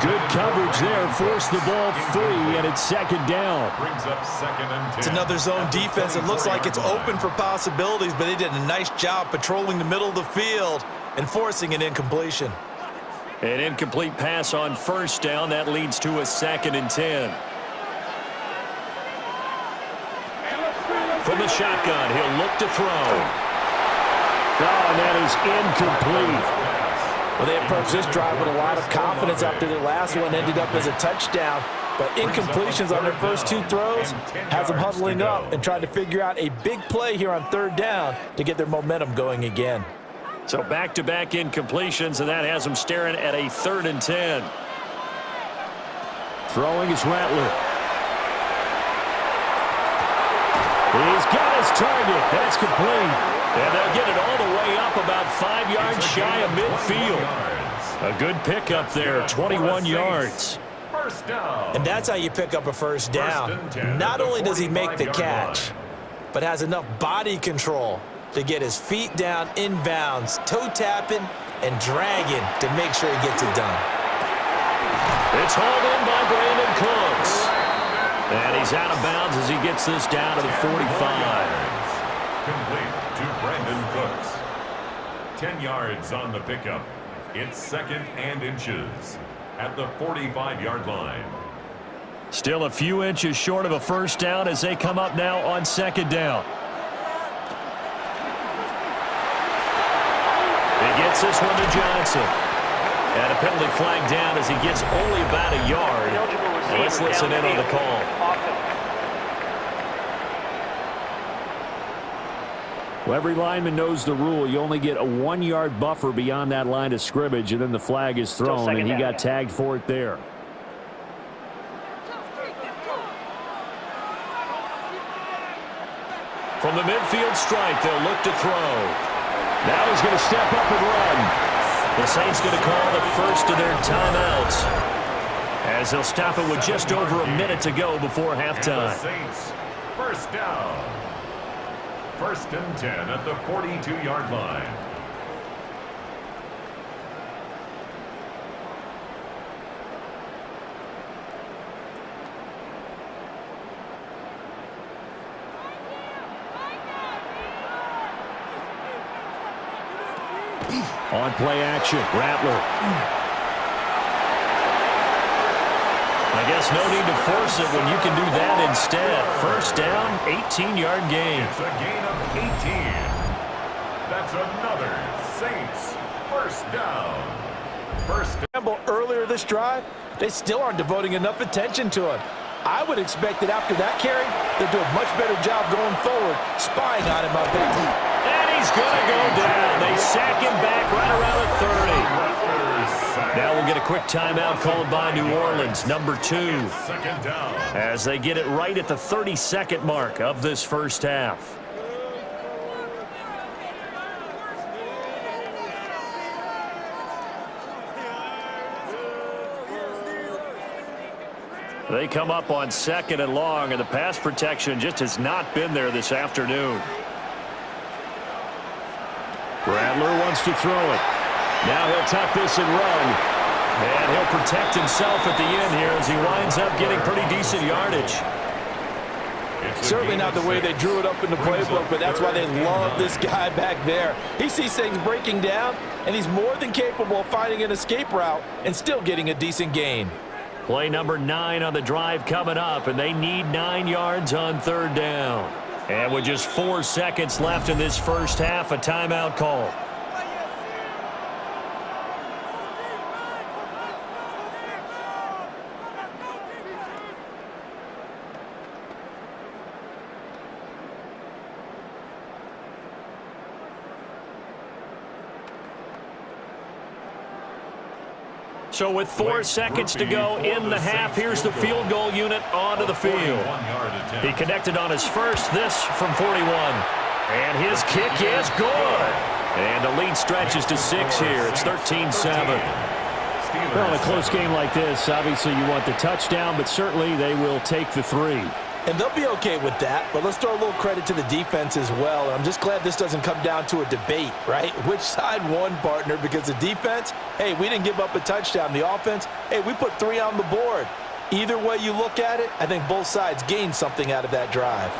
Good coverage there, forced the ball free, and it's second down. Brings up 2nd and 10. It's another zone defense. It looks like it's open for possibilities, but they did a nice job patrolling the middle of the field and forcing an incompletion. An incomplete pass on first down. That leads to a 2nd and 10. From the shotgun, he'll look to throw. Oh, and that is incomplete. Well, they approached this drive with a lot of confidence after their last one ended up as a touchdown. But incompletions on their first 2 throws has them huddling up and trying to figure out a big play here on 3rd down to get their momentum going again. So back-to-back incompletions, and that has them staring at a 3rd and 10. Throwing is Rattler. He's got his target. That's complete. And they'll get it all the way up about 5 yards shy of midfield. A good pickup there, 21 yards. First down. And that's how you pick up a first down. Not only does he make the catch, but has enough body control to get his feet down inbounds, toe tapping and dragging to make sure he gets it done. It's hauled in by Brandon Cooks. And he's out of bounds as he gets this down to the 45. Complete to Brandon Cooks. 10 yards on the pickup. It's 2nd and inches at the 45-yard line. Still a few inches short of a first down as they come up now on 2nd down. He gets this one to Johnson. And a penalty flag down as he gets only about a yard. Let's listen in on the call. Well, every lineman knows the rule. You only get a 1-yard buffer beyond that line of scrimmage, and then the flag is thrown, and he got tagged for it there. From the midfield stripe, they'll look to throw. Now he's going to step up and run. The Saints going to call the first of their timeouts, as they'll stop it with just over a minute to go before halftime. Saints, first down. 1st and 10 at the 42-yard line. On play action, Rattler. I guess no need to force it when you can do that instead. First down, 18-yard gain. It's a gain of 18. That's another Saints first down. First down. Earlier this drive, they still aren't devoting enough attention to him. I would expect that after that carry, they'll do a much better job going forward, spying on him out there. And he's going to go down. They sack him back right around the 30. Now we'll get a quick timeout called by New Orleans, number 2, Second down. as they get it right at the 32nd mark of this first half. They come up on 2nd and long, and the pass protection just has not been there this afternoon. Rattler wants to throw it. Now he'll tuck this and run. And he'll protect himself at the end here as he winds up getting pretty decent yardage. Certainly not the way they drew it up in the playbook, but that's why they love this guy back there. He sees things breaking down, and he's more than capable of finding an escape route and still getting a decent gain. Play number 9 on the drive coming up, and they need 9 yards on 3rd down. And with just 4 seconds left in this first half, a timeout call. So with 4 seconds to go in the half, here's the field goal unit onto the field. He connected on his first, this from 41. And his kick is good. And the lead stretches to 6 here. It's 13-7. Well, in a close game like this, obviously you want the touchdown, but certainly they will take the 3. And they'll be okay with that, but let's throw a little credit to the defense as well. I'm just glad this doesn't come down to a debate, right? Which side won, partner? Because the defense, hey, we didn't give up a touchdown. The offense, hey, we put 3 on the board. Either way you look at it, I think both sides gained something out of that drive.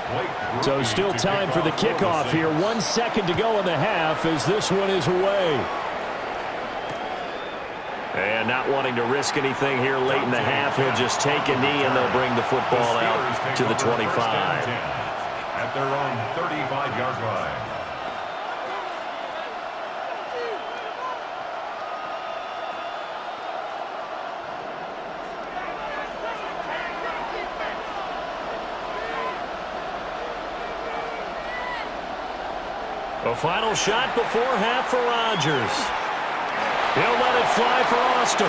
So still time for the kickoff here. 1 second to go in the half as this one is away. And not wanting to risk anything here late in the half, he'll just take a knee and they'll bring the football out to the 25. At their own 35-yard line. A final shot before half for Rodgers. He'll let it fly for Austin.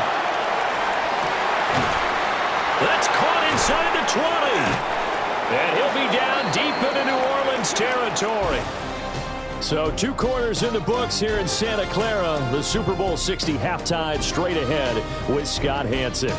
That's caught inside the 20. And he'll be down deep into New Orleans territory. So 2 quarters in the books here in Santa Clara. The Super Bowl 60 halftime straight ahead with Scott Hanson.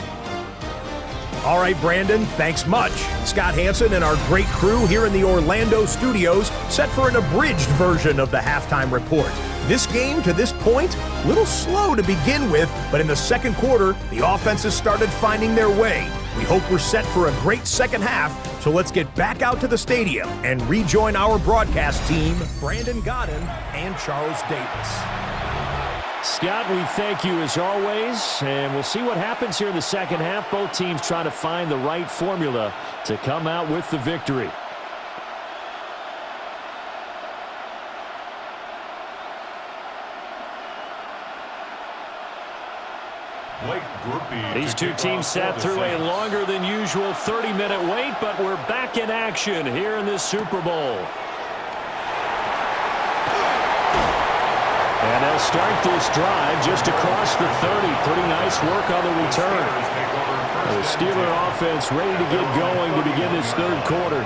All right, Brandon, thanks much. Scott Hanson and our great crew here in the Orlando studios set for an abridged version of the halftime report. This game, to this point, a little slow to begin with, but in the second quarter, the offenses started finding their way. We hope we're set for a great second half, so let's get back out to the stadium and rejoin our broadcast team, Brandon Godden and Charles Davis. Scott, we thank you as always, and we'll see what happens here in the second half. Both teams trying to find the right formula to come out with the victory. These 2 teams sat through a longer than usual 30-minute wait, but we're back in action here in this Super Bowl. And they'll start this drive just across the 30. Pretty nice work on the return. The Steeler offense ready to get going to begin this third quarter.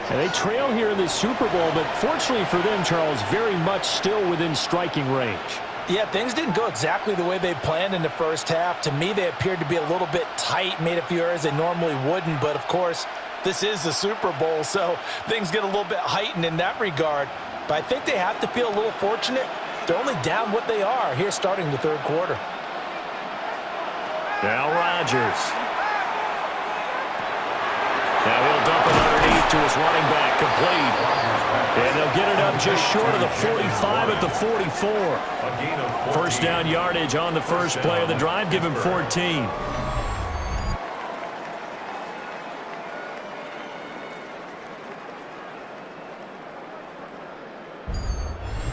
And they trail here in this Super Bowl, but fortunately for them, Charles, very much still within striking range. Yeah, things didn't go exactly the way they planned in the first half. To me, they appeared to be a little bit tight, made a few errors they normally wouldn't. But, of course, this is the Super Bowl, so things get a little bit heightened in that regard. But I think they have to feel a little fortunate. They're only down what they are here starting the third quarter. Now Rodgers. Now he'll dump it underneath to his running back, complete. And they'll get it up just short of the 45 at the 44. First down yardage on the first play of the drive, give him 14.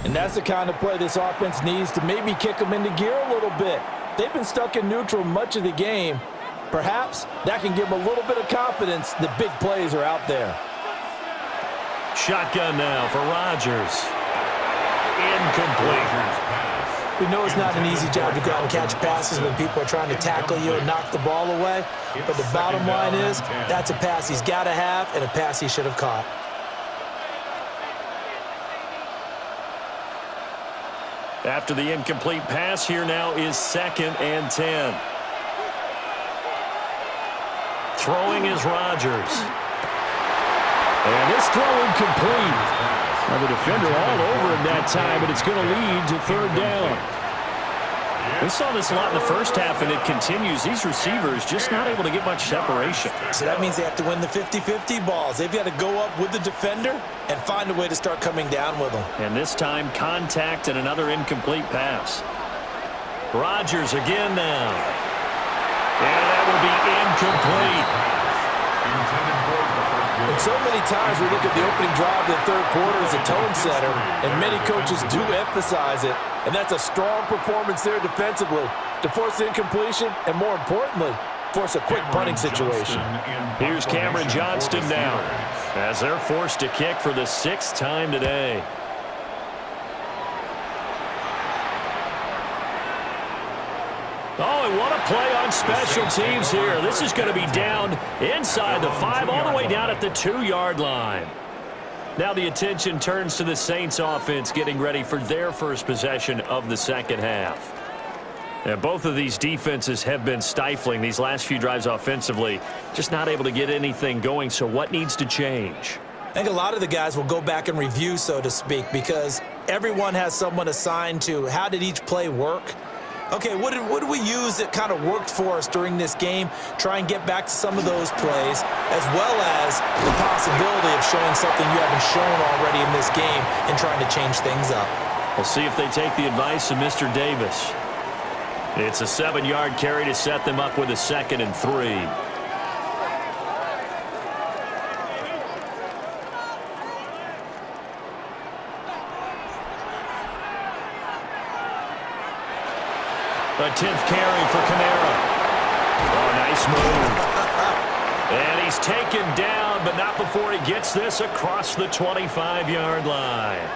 And that's the kind of play this offense needs to maybe kick them into gear a little bit. They've been stuck in neutral much of the game. Perhaps that can give them a little bit of confidence that big plays are out there. Shotgun now for Rodgers. Incomplete. We know it's not an easy job to go out and catch passes when people are trying to tackle you and knock the ball away. But the bottom line is that's a pass he's got to have and a pass he should have caught. After the incomplete pass, here now is 2nd and 10. Throwing is Rodgers. And this throw incomplete. Now the defender all over him that time, but it's going to lead to 3rd down. We saw this a lot in the first half, and it continues. These receivers just not able to get much separation. So that means they have to win the 50-50 balls. They've got to go up with the defender and find a way to start coming down with them. And this time, contact and another incomplete pass. Rodgers again now. And that will be incomplete. And so many times we look at the opening drive of the third quarter as a tone setter, and many coaches do emphasize it. And that's a strong performance there defensively to force the incompletion and, more importantly, force a quick punting situation. Here's Cameron Johnston now as they're forced to kick for the 6th time today. Oh, and what a play on special teams here. This is going to be down inside the 5, all the way down at the 2-yard line. Now the attention turns to the Saints offense getting ready for their first possession of the second half. And both of these defenses have been stifling these last few drives offensively, just not able to get anything going. So what needs to change? I think a lot of the guys will go back and review, so to speak, because everyone has someone assigned to how did each play work. Okay, what did we use that kind of worked for us during this game? Try and get back to some of those plays, as well as the possibility of showing something you haven't shown already in this game and trying to change things up. We'll see if they take the advice of Mr. Davis. It's a 7-yard carry to set them up with a 2nd and 3. A 10th carry for Kamara. Oh, nice move. And he's taken down, but not before he gets this across the 25-yard line.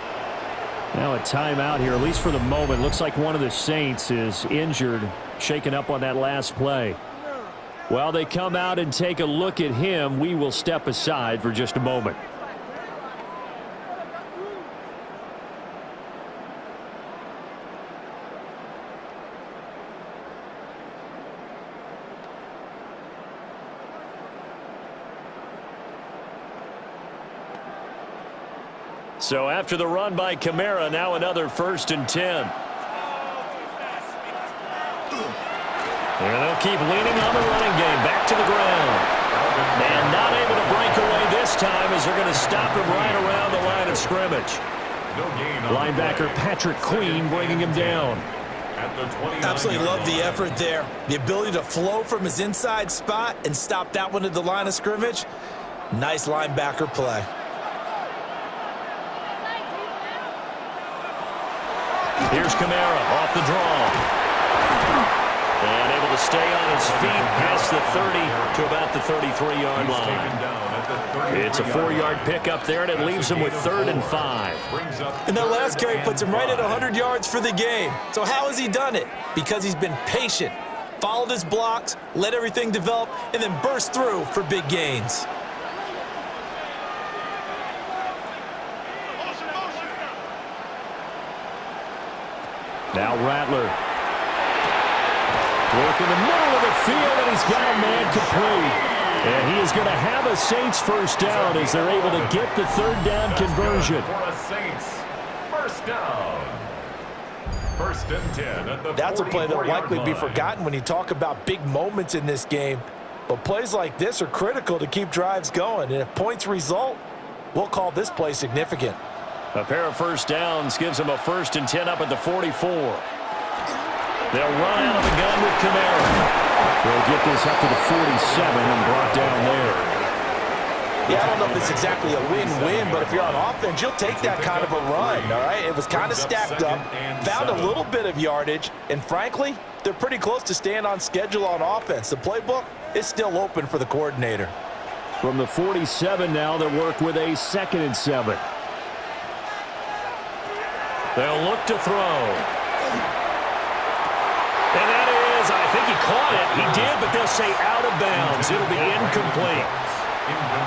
Now a timeout here, at least for the moment. Looks like one of the Saints is injured, shaken up on that last play. While they come out and take a look at him, we will step aside for just a moment. So after the run by Kamara, now another 1st and 10. And they'll keep leaning on the running game. Back to the ground. And not able to break away this time as they're going to stop him right around the line of scrimmage. Linebacker Patrick Queen bringing him down. Absolutely love the effort there. The ability to flow from his inside spot and stop that one at the line of scrimmage. Nice linebacker play. Here's Kamara off the draw. And able to stay on his feet past the 30 to about the 33-yard line. It's a 4-yard pickup there, and it leaves him with 3rd and 5. And that last carry puts him right at 100 yards for the game. So how has he done it? Because he's been patient, followed his blocks, let everything develop, and then burst through for big gains. Now Rattler. Work in the middle of the field, and he's got a man complete. And he is going to have a Saints first down as they're able to get the 3rd down conversion. For a Saints first down. 1st and 10 at the That's a play that will likely be line. forgotten when you talk about big moments in this game. But plays like this are critical to keep drives going. And if points result, we'll call this play significant. A pair of first downs gives them a 1st and 10 up at the 44. They'll run out of the gun with Kamara. They'll get this up to the 47 and brought down there. Yeah, I don't know if it's exactly a win-win, but if you're on offense, you'll take that kind of a run, all right? It was kind of stacked up, found a little bit of yardage, and frankly, they're pretty close to staying on schedule on offense. The playbook is still open for the coordinator. From the 47 now, they'll work with a 2nd and 7. They'll look to throw. And that is, I think he caught it. He did, but they'll say out of bounds. It'll be incomplete.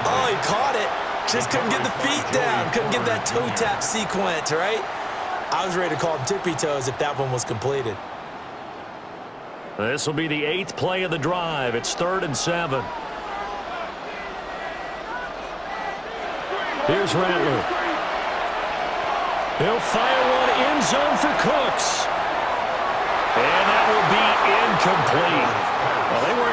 Oh, he caught it. Just couldn't get the feet down. Couldn't get that toe tap sequence, right? I was ready to call him tippy toes if that one was completed. This will be the 8th play of the drive. It's 3rd and 7. Here's Rattler. He'll fire one end zone for Cooks. And that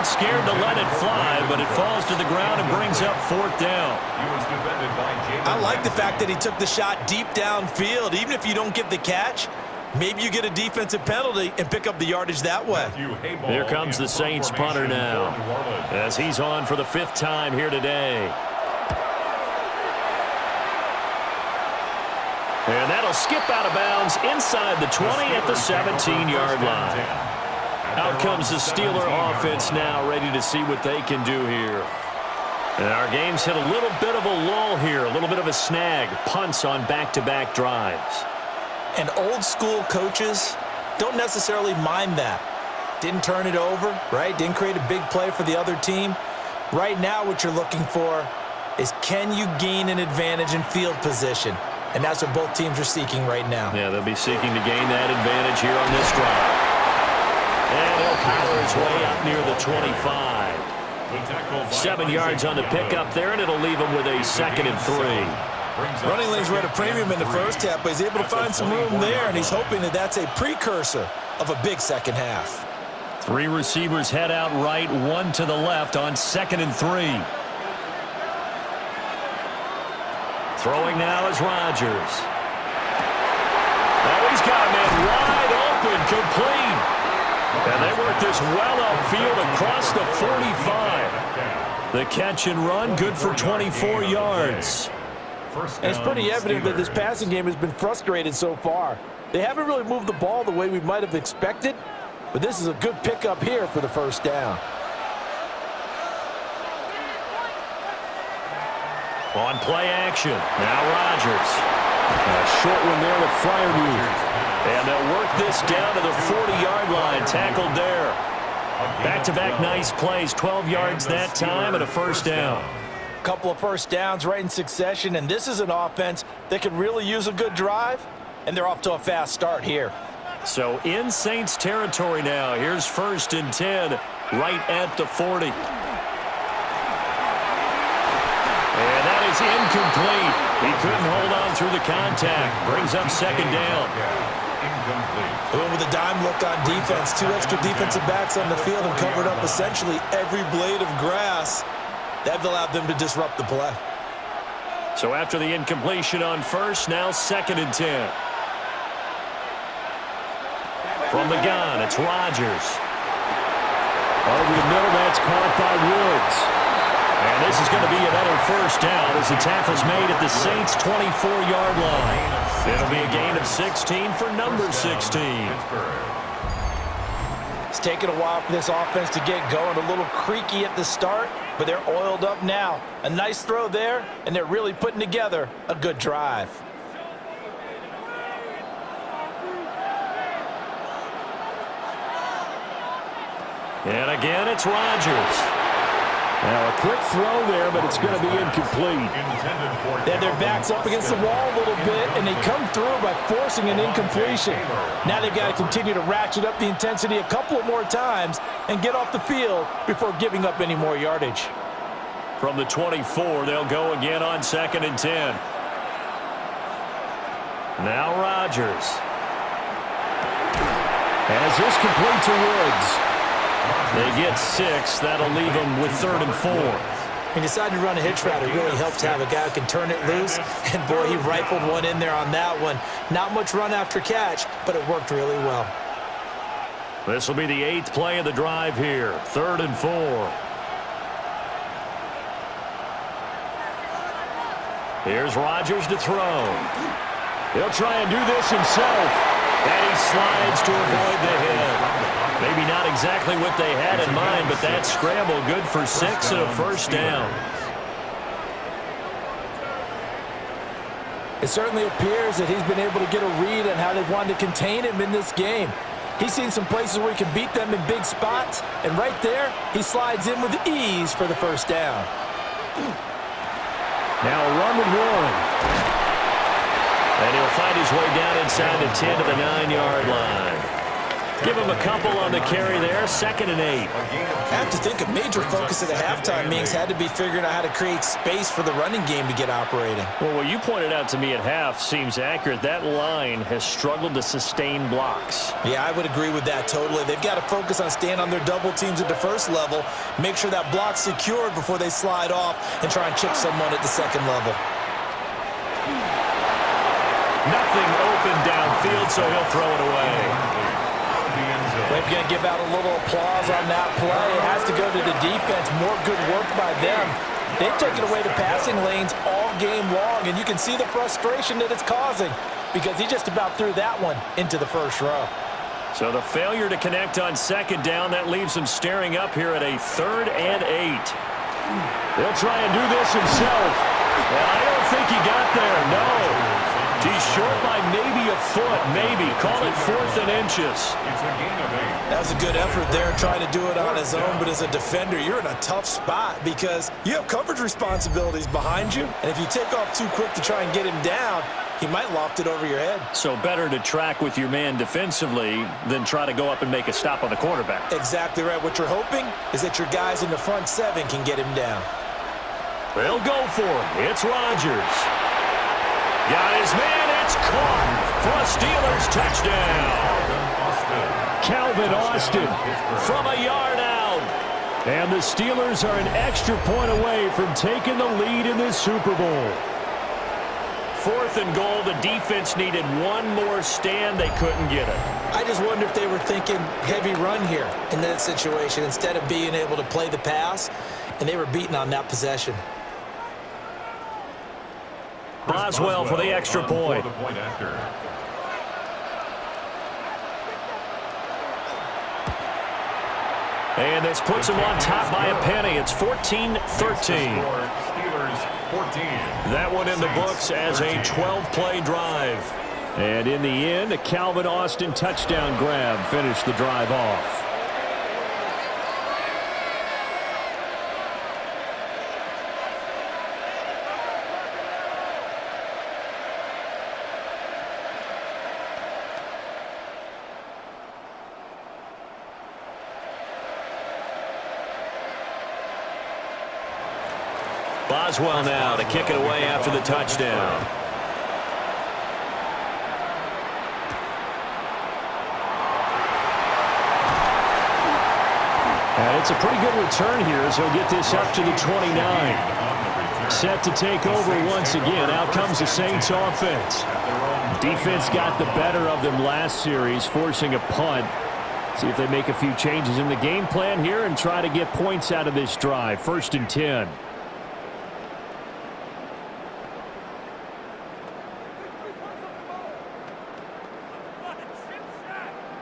not scared to let it fly, but it falls to the ground and brings up 4th down. I like the fact that he took the shot deep downfield. Even if you don't get the catch, maybe you get a defensive penalty and pick up the yardage that way. Here comes the Saints punter now, as he's on for the 5th time here today. And that'll skip out of bounds inside the 20 at the 17-yard line. Out comes the Steeler offense now, ready to see what they can do here. And our game's hit a little bit of a lull here, a little bit of a snag. Punts on back-to-back drives. And old-school coaches don't necessarily mind that. Didn't turn it over, right? Didn't create a big play for the other team. Right now what you're looking for is, can you gain an advantage in field position? And that's what both teams are seeking right now. Yeah, they'll be seeking to gain that advantage here on this drive. And he'll power his way up near the 25. 7 yards on the pickup there, and it'll leave him with a 2nd and 3. Running lanes were at a premium in the first half, but he's able to find some room there, and he's hoping that that's a precursor of a big second half. 3 receivers head out right, 1 to the left on 2nd and 3. Throwing now is Rodgers. Oh, he's got a man wide open, complete. And they work this well upfield across the 45. The catch and run, good for 24 yards. And it's pretty evident that this passing game has been frustrated so far. They haven't really moved the ball the way we might have expected, but this is a good pickup here for the 1st down. On play action, now Rodgers. A short one there with Freiermuth. And they'll work this down to the 40-yard line, tackled there. Back-to-back nice plays, 12 yards that time and a 1st down. Couple of 1st downs right in succession, and this is an offense that could really use a good drive, and they're off to a fast start here. So in Saints territory now, here's 1st and 10, right at the 40. And that is incomplete. He couldn't hold on through the contact. Brings up 2nd down. Incomplete. With a dime look on defense, 2 extra defensive backs on the field and covered up essentially every blade of grass. That allowed them to disrupt the play. So after the incompletion on 1st, now 2nd and 10. From the gun, it's Rodgers. Over the middle, that's caught by Woods. And this is going to be another 1st down as the tackle's made at the Saints' 24-yard line. It'll be a gain of 16 for number 16. It's taken a while for this offense to get going. A little creaky at the start, but they're oiled up now. A nice throw there, and they're really putting together a good drive. And again, it's Rodgers. Now a quick throw there, but it's going to be incomplete. Then their backs up against the wall a little bit, and they come through by forcing an incompletion. Now they've got to continue to ratchet up the intensity a couple of more times and get off the field before giving up any more yardage. From the 24, they'll go again on 2nd and 10. Now Rodgers. As this complete to Woods. They get 6. That'll leave them with 3rd and 4. He decided to run a hitch route. It really helps to have a guy who can turn it loose. And, boy, he rifled one in there on that one. Not much run after catch, but it worked really well. This will be the 8th play of the drive here. 3rd and 4. Here's Rodgers to throw. He'll try and do this himself. And he slides to avoid the hit. Maybe not exactly what they had in mind, but that scramble good for 6 and a 1st down. It certainly appears that he's been able to get a read on how they've wanted to contain him in this game. He's seen some places where he can beat them in big spots, and right there, he slides in with ease for the 1st down. Now a run with 1. And he'll find his way down inside the 10 to the 9-yard line. Give him a couple on the carry there, 2nd and 8. I have to think a major focus at the halftime meetings had to be figuring out how to create space for the running game to get operating. Well, what you pointed out to me at half seems accurate. That line has struggled to sustain blocks. Yeah, I would agree with that totally. They've got to focus on staying on their double teams at the first level, make sure that block's secured before they slide off and try and chip someone at the second level. Nothing open downfield, so he'll throw it away. We're going to give out a little applause on that play. It has to go to the defense. More good work by them. They've taken away the passing lanes all game long, and you can see the frustration that it's causing because he just about threw that one into the first row. So the failure to connect on 2nd down, that leaves him staring up here at a 3rd and 8. They'll try and do this himself. Well, I don't think he got there, no. He's short by maybe a foot, maybe. Call it 4th and inches. That was a good effort there, trying to do it on his own, but as a defender, you're in a tough spot because you have coverage responsibilities behind you, and if you take off too quick to try and get him down, he might loft it over your head. So better to track with your man defensively than try to go up and make a stop on the quarterback. Exactly right. What you're hoping is that your guys in the front 7 can get him down. They'll go for it. It's Rodgers. Got his man. It's caught for a Steelers touchdown. Calvin Austin from a yard out. And the Steelers are an extra point away from taking the lead in this Super Bowl. 4th and goal. The defense needed one more stand. They couldn't get it. I just wonder if they were thinking heavy run here in that situation instead of being able to play the pass, and they were beaten on that possession. Boswell for the extra point. And this puts him on top by a penny. It's 14-13. That one in the books as a 12-play drive. And in the end, a Calvin Austin touchdown grab finished the drive off. Boswell now to kick it away after the touchdown. And it's a pretty good return here as he'll get this up to the 29. Set to take over once again. Out comes the Saints offense. Defense got the better of them last series, forcing a punt. See if they make a few changes in the game plan here and try to get points out of this drive. 1st and 10.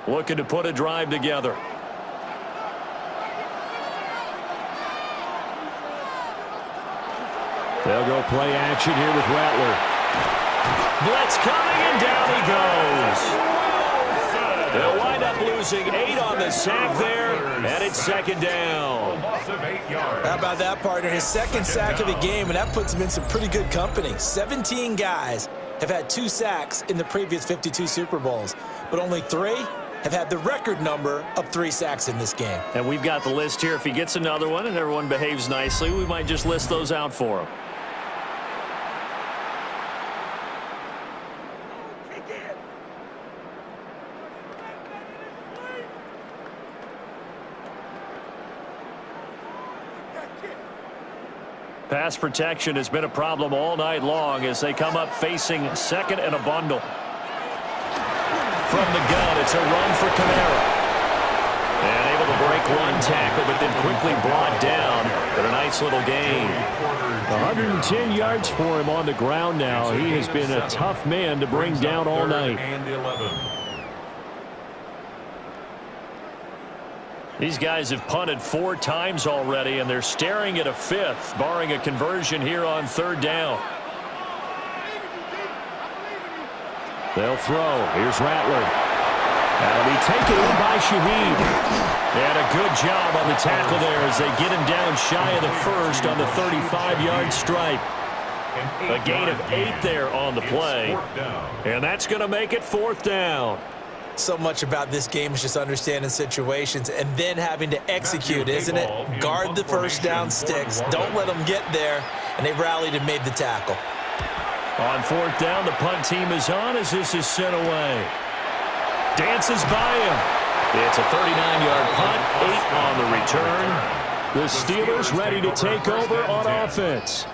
Looking to put a drive together. They'll go play action here with Rattler. Blitz coming, and down he goes. They'll wind up losing 8 on the sack there, and it's 2nd down. How about that, partner? His 2nd sack of the game, and that puts him in some pretty good company. 17 guys have had 2 sacks in the previous 52 Super Bowls, but only 3 have had the record number of 3 sacks in this game. And we've got the list here. If he gets another one and everyone behaves nicely, we might just list those out for him. Pass protection has been a problem all night long as they come up facing 2nd and a bundle. From the gun, it's a run for Kamara. And able to break one tackle, but then quickly brought down. But a nice little gain. 110 yards for him on the ground now. He has been a tough man to bring down all night. These guys have punted 4 times already, and they're staring at a 5th, barring a conversion here on 3rd down. They'll throw. Here's Rattler. That'll be taken in by Shaheed. And a good job on the tackle there as they get him down shy of the 1st on the 35-yard stripe. A gain of 8 there on the play. And that's going to make it 4th down. So much about this game is just understanding situations and then having to execute, isn't it? Guard the first down sticks. Don't let them get there. And they rallied and made the tackle. On fourth down, the punt team is on as this is sent away. Dances by him. It's a 39-yard punt, 8 on the return. The Steelers ready to take over on offense.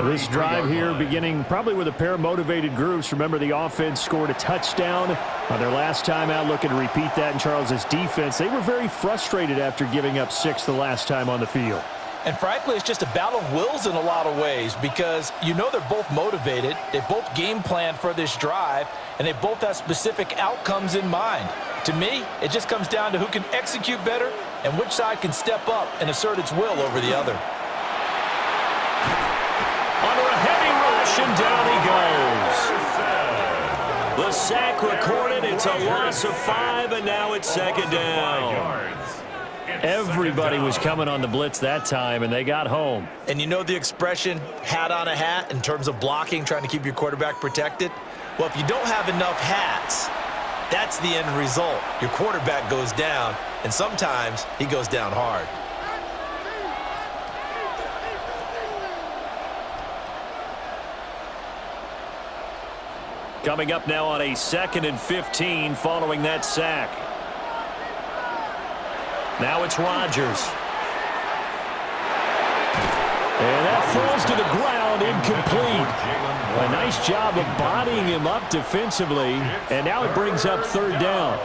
This drive here beginning probably with a pair of motivated groups. Remember, the offense scored a touchdown on their last time out, looking to repeat that in Charles's defense. They were very frustrated after giving up 6 the last time on the field. And frankly, it's just a battle of wills in a lot of ways because you know they're both motivated. They both game planned for this drive, and they both have specific outcomes in mind. To me, it just comes down to who can execute better and which side can step up and assert its will over the other. Under a heavy rush, and down he goes. The sack recorded. It's a loss of 5, and now it's second down. Everybody was coming on the blitz that time, and they got home. And you know the expression, hat on a hat, in terms of blocking, trying to keep your quarterback protected? Well, if you don't have enough hats, that's the end result. Your quarterback goes down, and sometimes he goes down hard. Coming up now on a 2nd and 15 following that sack. Now it's Rodgers. And that falls to the ground, incomplete. A nice job of bodying him up defensively, and now it brings up third down.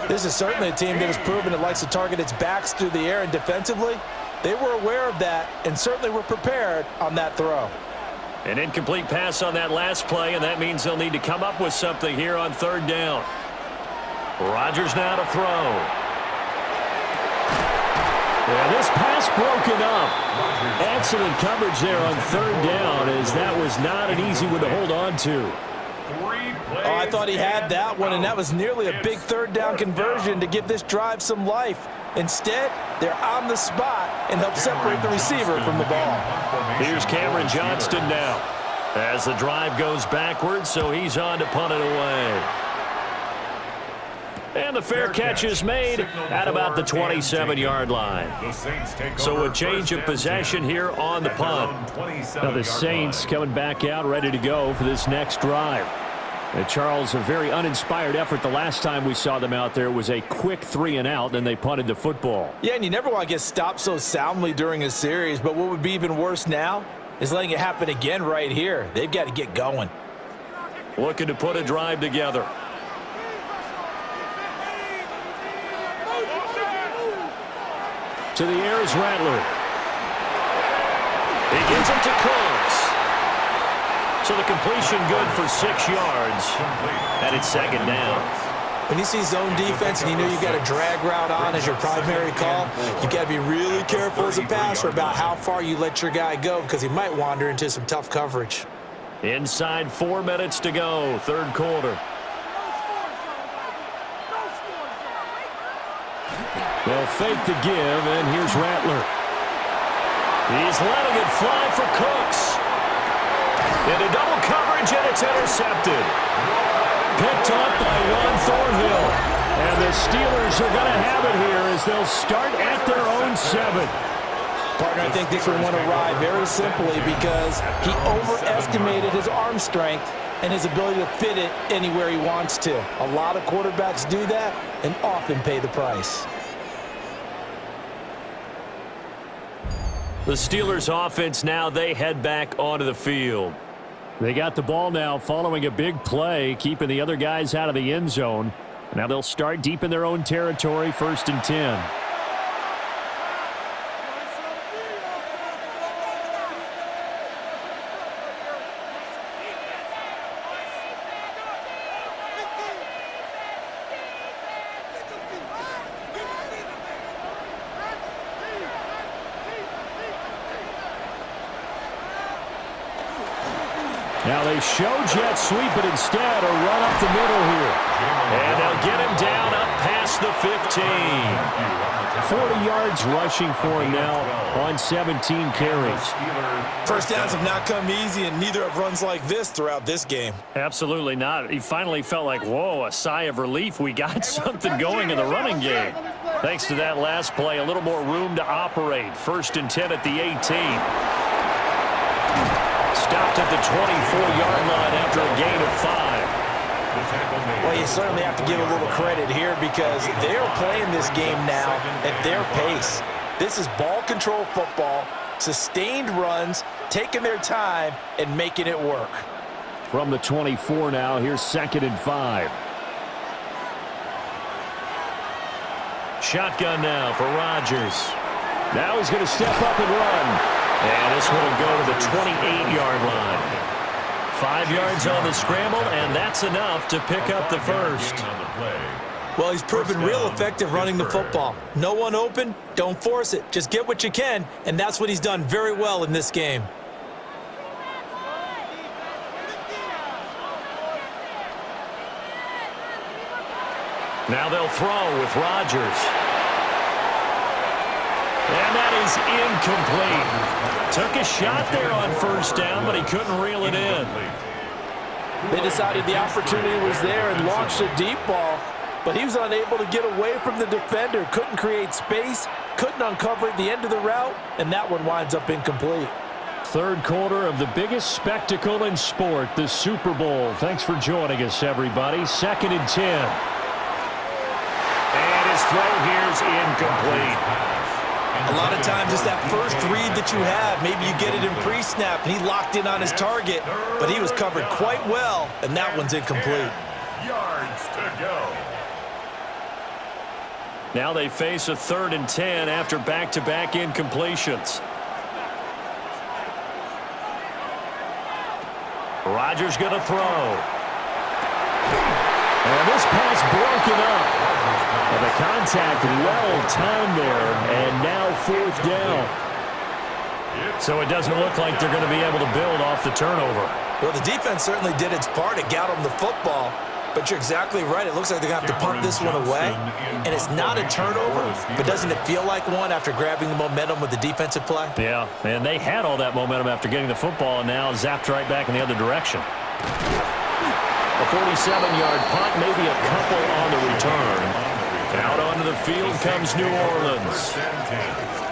This is certainly a team that has proven it likes to target its backs through the air, and defensively, they were aware of that and certainly were prepared on that throw. An incomplete pass on that last play, and that means they'll need to come up with something here on third down. Rodgers now to throw. Yeah, this pass broken up. Excellent coverage there on third down, as that was not an easy one to hold on to. Oh, I thought he had that one, and that was nearly a big third down conversion to give this drive some life. Instead, they're on the spot and help separate the receiver from the ball. Here's Cameron Johnston now as the drive goes backwards, so he's on to punt it away. And the fair catch is made at about the 27-yard line. So a change of possession here on the punt. Now the Saints coming back out ready to go for this next drive. Charles, a very uninspired effort the last time we saw them out there. It was a quick 3-and-out, and they punted the football. Yeah, and you never want to get stopped so soundly during a series, but what would be even worse now is letting it happen again right here. They've got to get going. Looking to put a drive together. To the air is Rattler. He gives it to Cooks. So the completion good for 6 yards. And it's second down. When you see zone defense and you know you got a drag route on as your primary call, you got to be really careful as a passer about how far you let your guy go because he might wander into some tough coverage. Inside 4 minutes to go, third quarter. They'll fake the give, and here's Rattler. He's letting it fly for Cooks. Into double coverage, and it's intercepted. Picked up by Juan Thornhill. And the Steelers are going to have it here as they'll start at their own 7. Partner, I think this one went awry very simply because he overestimated his arm strength and his ability to fit it anywhere he wants to. A lot of quarterbacks do that and often pay the price. The Steelers offense now, they head back onto the field. They got the ball now following a big play, keeping the other guys out of the end zone. Now they'll start deep in their own territory, 1st and 10. Now they show jet sweep, but instead a run up the middle here. And they'll get him down up past the 15. 40 yards rushing for him now on 17 carries. First downs have not come easy, and neither have runs like this throughout this game. Absolutely not. He finally felt like, whoa, a sigh of relief. We got something going in the running game. Thanks to that last play, a little more room to operate. 1st and 10 at the 18. Stopped at the 24-yard line after a gain of 5. Well, you certainly have to give a little credit here because they're playing this game now at their pace. This is ball control football, sustained runs, taking their time, and making it work. From the 24 now, here's 2nd and 5. Shotgun now for Rodgers. Now he's going to step up and run. And this one will go to the 28-yard line. 5 yards on the scramble, and that's enough to pick up the first. Well, he's proven real effective running the football. No one open, don't force it. Just get what you can, and that's what he's done very well in this game. Now they'll throw with Rodgers. And that is incomplete. Took a shot there on 1st down, but he couldn't reel it in. They decided the opportunity was there and launched a deep ball, but he was unable to get away from the defender. Couldn't create space, couldn't uncover at the end of the route, and that one winds up incomplete. 3rd quarter of the biggest spectacle in sport, the Super Bowl. Thanks for joining us, everybody. 2nd and 10. And his throw here's incomplete. A lot of times it's that first read that you have. Maybe you get it in pre-snap, and he locked in on his target, but he was covered quite well, and that one's incomplete. Yards to go. Now they face a 3rd and 10 after back-to-back incompletions. Rodgers going to throw. And this pass broken up. And the contact well-timed there, and now 4th down. So it doesn't look like they're going to be able to build off the turnover. Well, the defense certainly did its part to get them the football, but you're exactly right. It looks like they're going to have to punt this one away, and it's not a turnover, but doesn't it feel like one after grabbing the momentum with the defensive play? Yeah, and they had all that momentum after getting the football, and now zapped right back in the other direction. A 47-yard punt, maybe a couple on the return. Out onto the field comes New Orleans.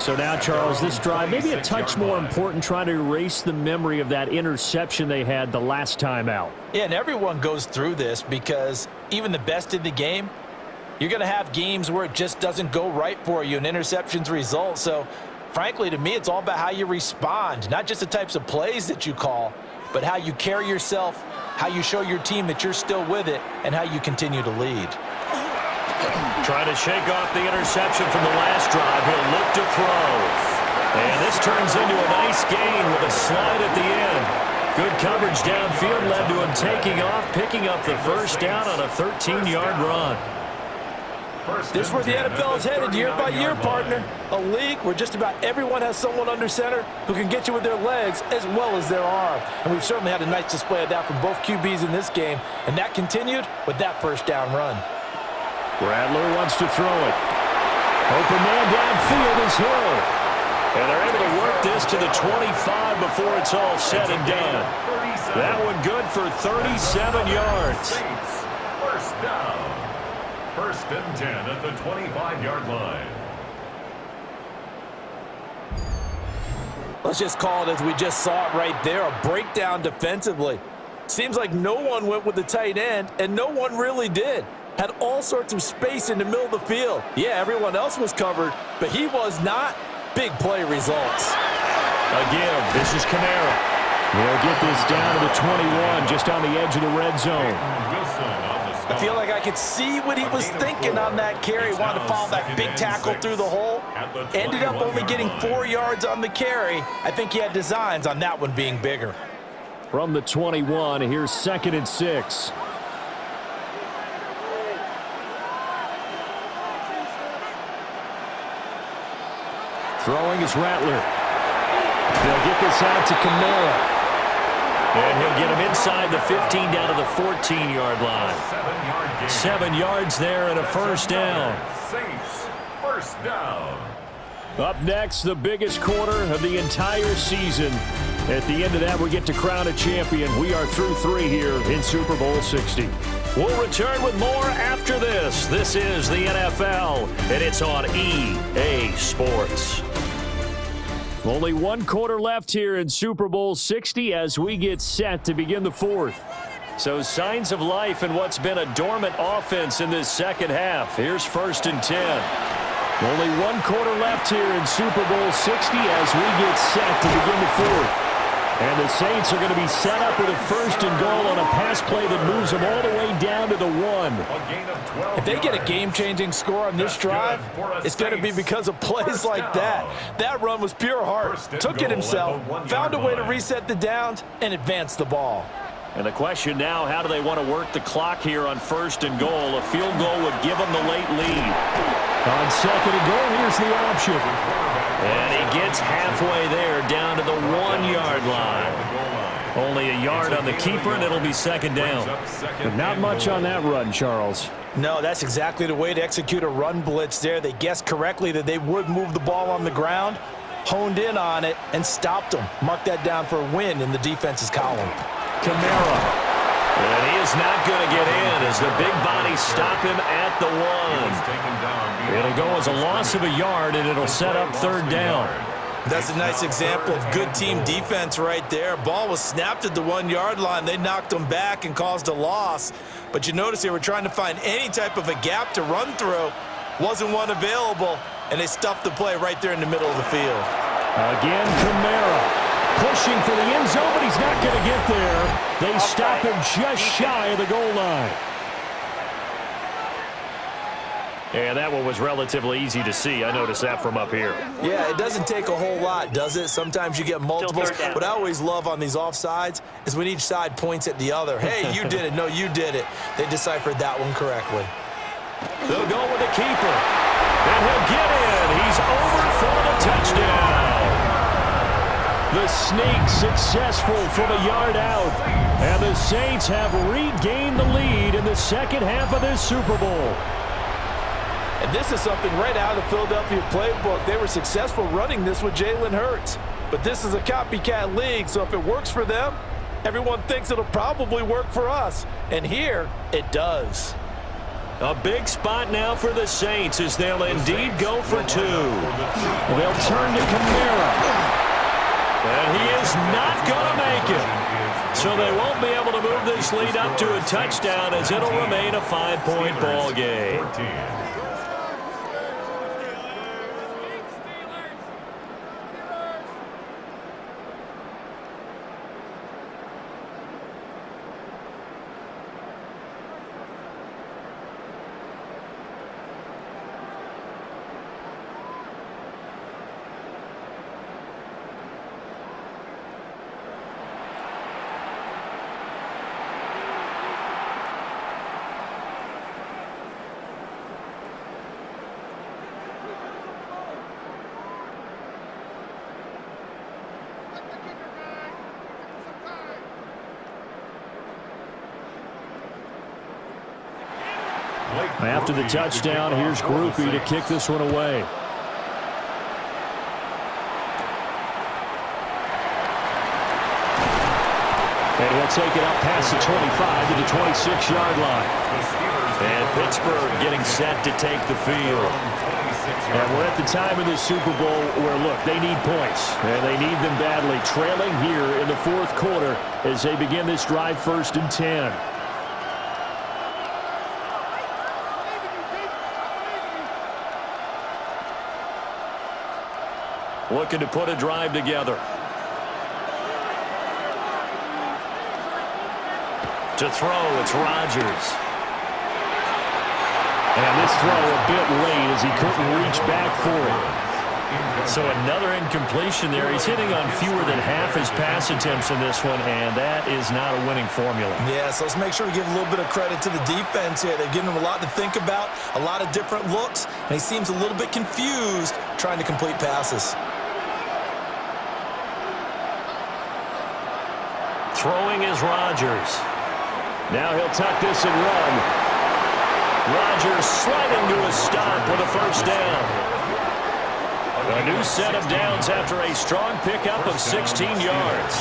So now, Charles, this drive maybe a touch more important, trying to erase the memory of that interception they had the last time out. Yeah, and everyone goes through this because even the best in the game, you're going to have games where it just doesn't go right for you and interceptions result. So, frankly, to me, it's all about how you respond, not just the types of plays that you call, but how you carry yourself, how you show your team that you're still with it, and how you continue to lead. Trying to shake off the interception from the last drive. He'll look to throw. And this turns into a nice gain with a slide at the end. Good coverage downfield led to him taking off, picking up the 1st down on a 13-yard run. This is where the NFL is headed year by year, partner. A league where just about everyone has someone under center who can get you with their legs as well as their arm. And we've certainly had a nice display of that from both QBs in this game. And that continued with that 1st down run. Rattler wants to throw it. Open man downfield is Hill. And they're able to work this to the 25 before it's all said and done. That one good for 37 yards. 1st down. 1st and 10 at the 25-yard line. Let's just call it as we just saw it right there, a breakdown defensively. Seems like no one went with the tight end, and no one really did. Had all sorts of space in the middle of the field. Yeah, everyone else was covered, but he was not. Big play results. Again, this is Kamara. They'll get this down to the 21, just on the edge of the red zone. I feel like I could see what he was thinking on that carry. He wanted to follow that big tackle through the hole. Ended up only getting 4 yards on the carry. I think he had designs on that one being bigger. From the 21, here's 2nd and 6. Throwing is Rattler. They'll get this out to Kamara. And he'll get him inside the 15 down to the 14-yard line. 7 yards there and a 1st down. first down. Up next, the biggest quarter of the entire season. At the end of that, we get to crown a champion. We are through 3 here in Super Bowl 60. We'll return with more after this. This is the NFL, and it's on EA Sports. Only 1 quarter left here in Super Bowl 60 as we get set to begin the 4th. So signs of life in what's been a dormant offense in this second half. Here's 1st and 10. Only 1 quarter left here in Super Bowl 60 as we get set to begin the 4th. And the Saints are going to be set up with a 1st and goal on a pass play that moves them all the way down to the 1. If they get a game-changing score on this drive, it's going to be because of plays like that. That run was pure heart. Took it himself, found a way to reset the downs, and advance the ball. And the question now, how do they want to work the clock here on 1st and goal? A field goal would give them the late lead. On 2nd and goal, here's the option. And he gets halfway there down to the 1-yard line. Only a yard on the keeper, and it'll be 2nd down. But not much on that run, Charles. No, that's exactly the way to execute a run blitz there. They guessed correctly that they would move the ball on the ground, honed in on it, and stopped them. Mark that down for a win in the defense's column. Kamara. And he is not going to get in as the big bodies stop him at the 1. It'll go as a loss of a yard, and it'll set up 3rd down. That's a nice example of good team defense right there. Ball was snapped at the 1-yard line. They knocked them back and caused a loss. But you notice they were trying to find any type of a gap to run through. Wasn't one available, and they stuffed the play right there in the middle of the field. Again, Kamara. Pushing for the end zone, but he's not going to get there. They stop him just shy of the goal line. And that one was relatively easy to see. I noticed that from up here. Yeah, it doesn't take a whole lot, does it? Sometimes you get multiples. What I always love on these offsides is when each side points at the other. Hey, you did it. No, you did it. They deciphered that one correctly. They'll go with the keeper. And he'll get in. He's over for the touchdown. The sneak successful from a yard out. And the Saints have regained the lead in the second half of this Super Bowl. And this is something right out of the Philadelphia playbook. They were successful running this with Jalen Hurts. But this is a copycat league, so if it works for them, everyone thinks it'll probably work for us. And here, it does. A big spot now for the Saints as they'll indeed go for 2. They'll turn to Kamara. And he is not going to make it. So they won't be able to move this lead up to a touchdown as it'll remain a 5-point ball game. After the touchdown, here's Groupie to kick this one away. And he'll take it up past the 25 to the 26-yard line. And Pittsburgh getting set to take the field. And we're at the time of this Super Bowl where, look, they need points. And they need them badly. Trailing here in the 4th quarter as they begin this drive 1st and 10. Looking to put a drive together. To throw, it's Rodgers. And this throw a bit late as he couldn't reach back for it. So another incompletion there. He's hitting on fewer than half his pass attempts in this one, and that is not a winning formula. Yeah, so let's make sure we give a little bit of credit to the defense here. They've given him a lot to think about, a lot of different looks, and he seems a little bit confused trying to complete passes. Throwing is Rodgers. Now he'll tuck this and run. Rodgers sliding to a stop with a first down. A new set of downs after a strong pickup of 16 yards.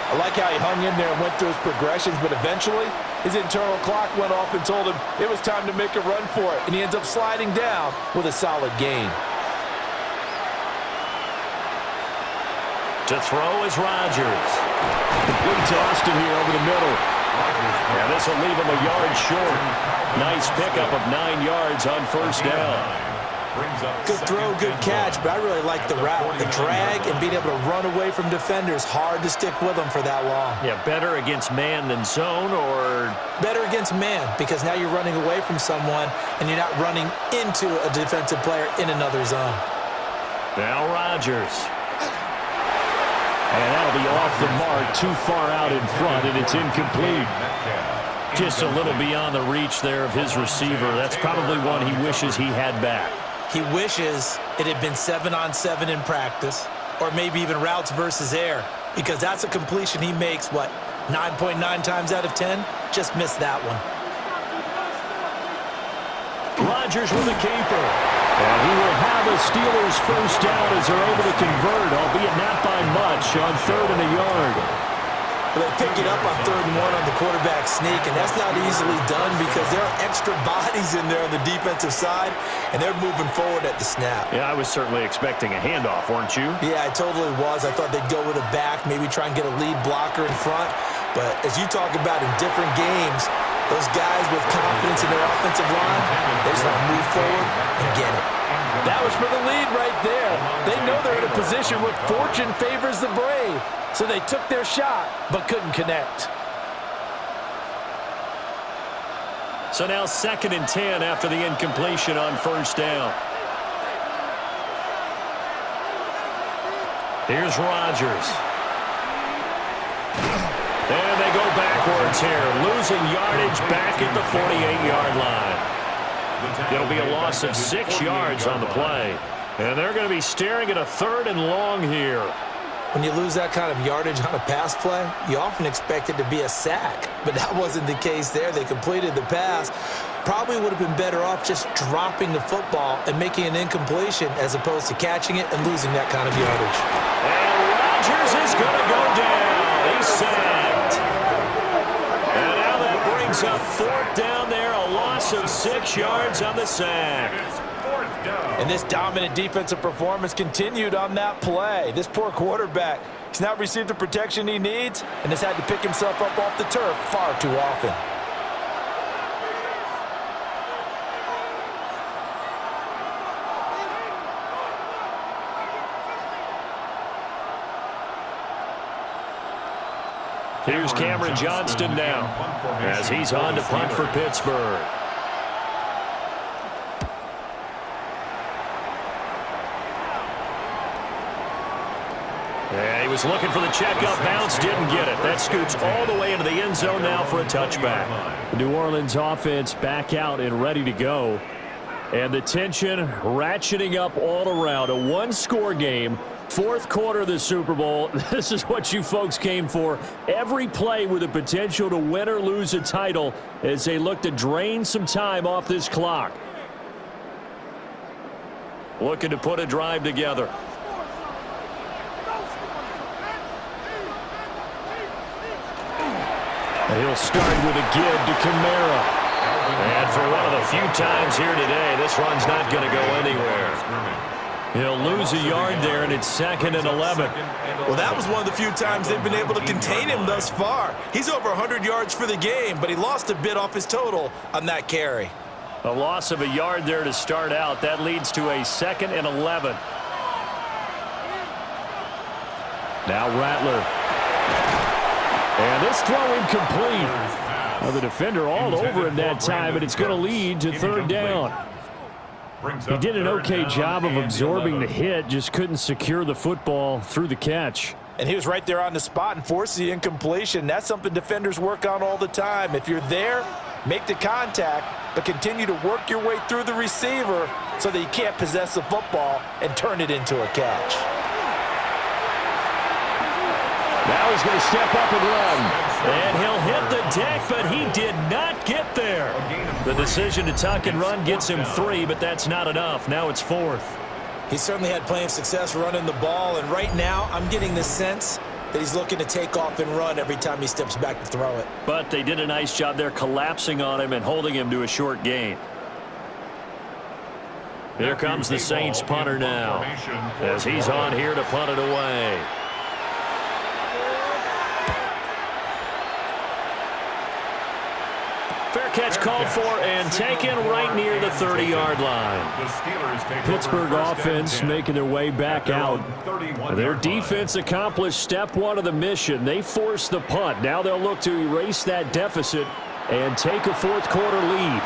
I like how he hung in there and went through his progressions, but eventually his internal clock went off and told him it was time to make a run for it, and he ends up sliding down with a solid gain. To throw is Rodgers. Complete to Austin here over the middle. Yeah, this will leave him a yard short. Nice pickup of 9 yards on first down. Good throw, good catch, but I really like the route. The drag and being able to run away from defenders, hard to stick with them for that long. Yeah, better against man than zone, or? Better against man, because now you're running away from someone and you're not running into a defensive player in another zone. Now Rodgers. And that'll be off the mark, too far out in front, and it's incomplete. Just a little beyond the reach there of his receiver. That's probably one he wishes he had back. He wishes it had been 7-on-7 in practice, or maybe even routes versus air, because that's a completion he makes, 9.9 times out of 10? Just missed that one. Rodgers with a keeper. And he will have a Steelers first down as they're able to convert, albeit not by much, on 3rd and a yard. They pick it up on 3rd and 1 on the quarterback sneak, and that's not easily done because there are extra bodies in there on the defensive side, and they're moving forward at the snap. Yeah, I was certainly expecting a handoff, weren't you? Yeah, I totally was. I thought they'd go with a back, maybe try and get a lead blocker in front. But as you talk about in different games, those guys with confidence in their offensive line, they just want to move forward and get it. That was for the lead right there. They know they're in a position where fortune favors the brave. So they took their shot, but couldn't connect. So now 2nd and 10 after the incompletion on first down. Here's Rodgers. And they go backwards here, losing yardage back at the 48-yard line. It'll be a loss of 6 yards on the play. And they're going to be staring at a 3rd and long here. When you lose that kind of yardage on a pass play, you often expect it to be a sack. But that wasn't the case there. They completed the pass. Probably would have been better off just dropping the football and making an incompletion as opposed to catching it and losing that kind of yardage. And Rodgers is going to go down. He's sacked. And now that brings up 4th down there, a loss of 6 yards on the sack. And this dominant defensive performance continued on that play. This poor quarterback has not received the protection he needs and has had to pick himself up off the turf far too often. Here's Cameron Johnston now as he's on to punt for Pittsburgh. Yeah, he was looking for the checkup bounce, didn't get it. That scoots all the way into the end zone now for a touchback. The New Orleans offense back out and ready to go. And the tension ratcheting up all around. A one-score game, 4th quarter of the Super Bowl. This is what you folks came for. Every play with the potential to win or lose a title as they look to drain some time off this clock. Looking to put a drive together. And he'll start with a give to Kamara. And for one of the few times here today, this run's not going to go anywhere. He'll lose a yard there, and it's 2nd and 11. Well, that was one of the few times they've been able to contain him thus far. He's over 100 yards for the game, but he lost a bit off his total on that carry. A loss of a yard there to start out. That leads to a 2nd and 11. Now Rattler. And this throw incomplete. Well, the defender all over him that time, and it's going to lead to 3rd down. He did an okay job of absorbing the hit, just couldn't secure the football through the catch. And he was right there on the spot and forced the incompletion. That's something defenders work on all the time. If you're there, make the contact, but continue to work your way through the receiver so that you can't possess the football and turn it into a catch. Now he's going to step up and run. And he'll hit the deck, but he did not get there. The decision to tuck and run gets him 3, but that's not enough. Now it's 4th. He certainly had plenty of success running the ball, and right now I'm getting the sense that he's looking to take off and run every time he steps back to throw it. But they did a nice job there collapsing on him and holding him to a short gain. Here comes the Saints punter now as he's on here to punt it away. Fair catch called for and taken right near the 30-yard line. Pittsburgh offense making their way back out. Their defense accomplished step 1 of the mission. They forced the punt. Now they'll look to erase that deficit and take a fourth-quarter lead.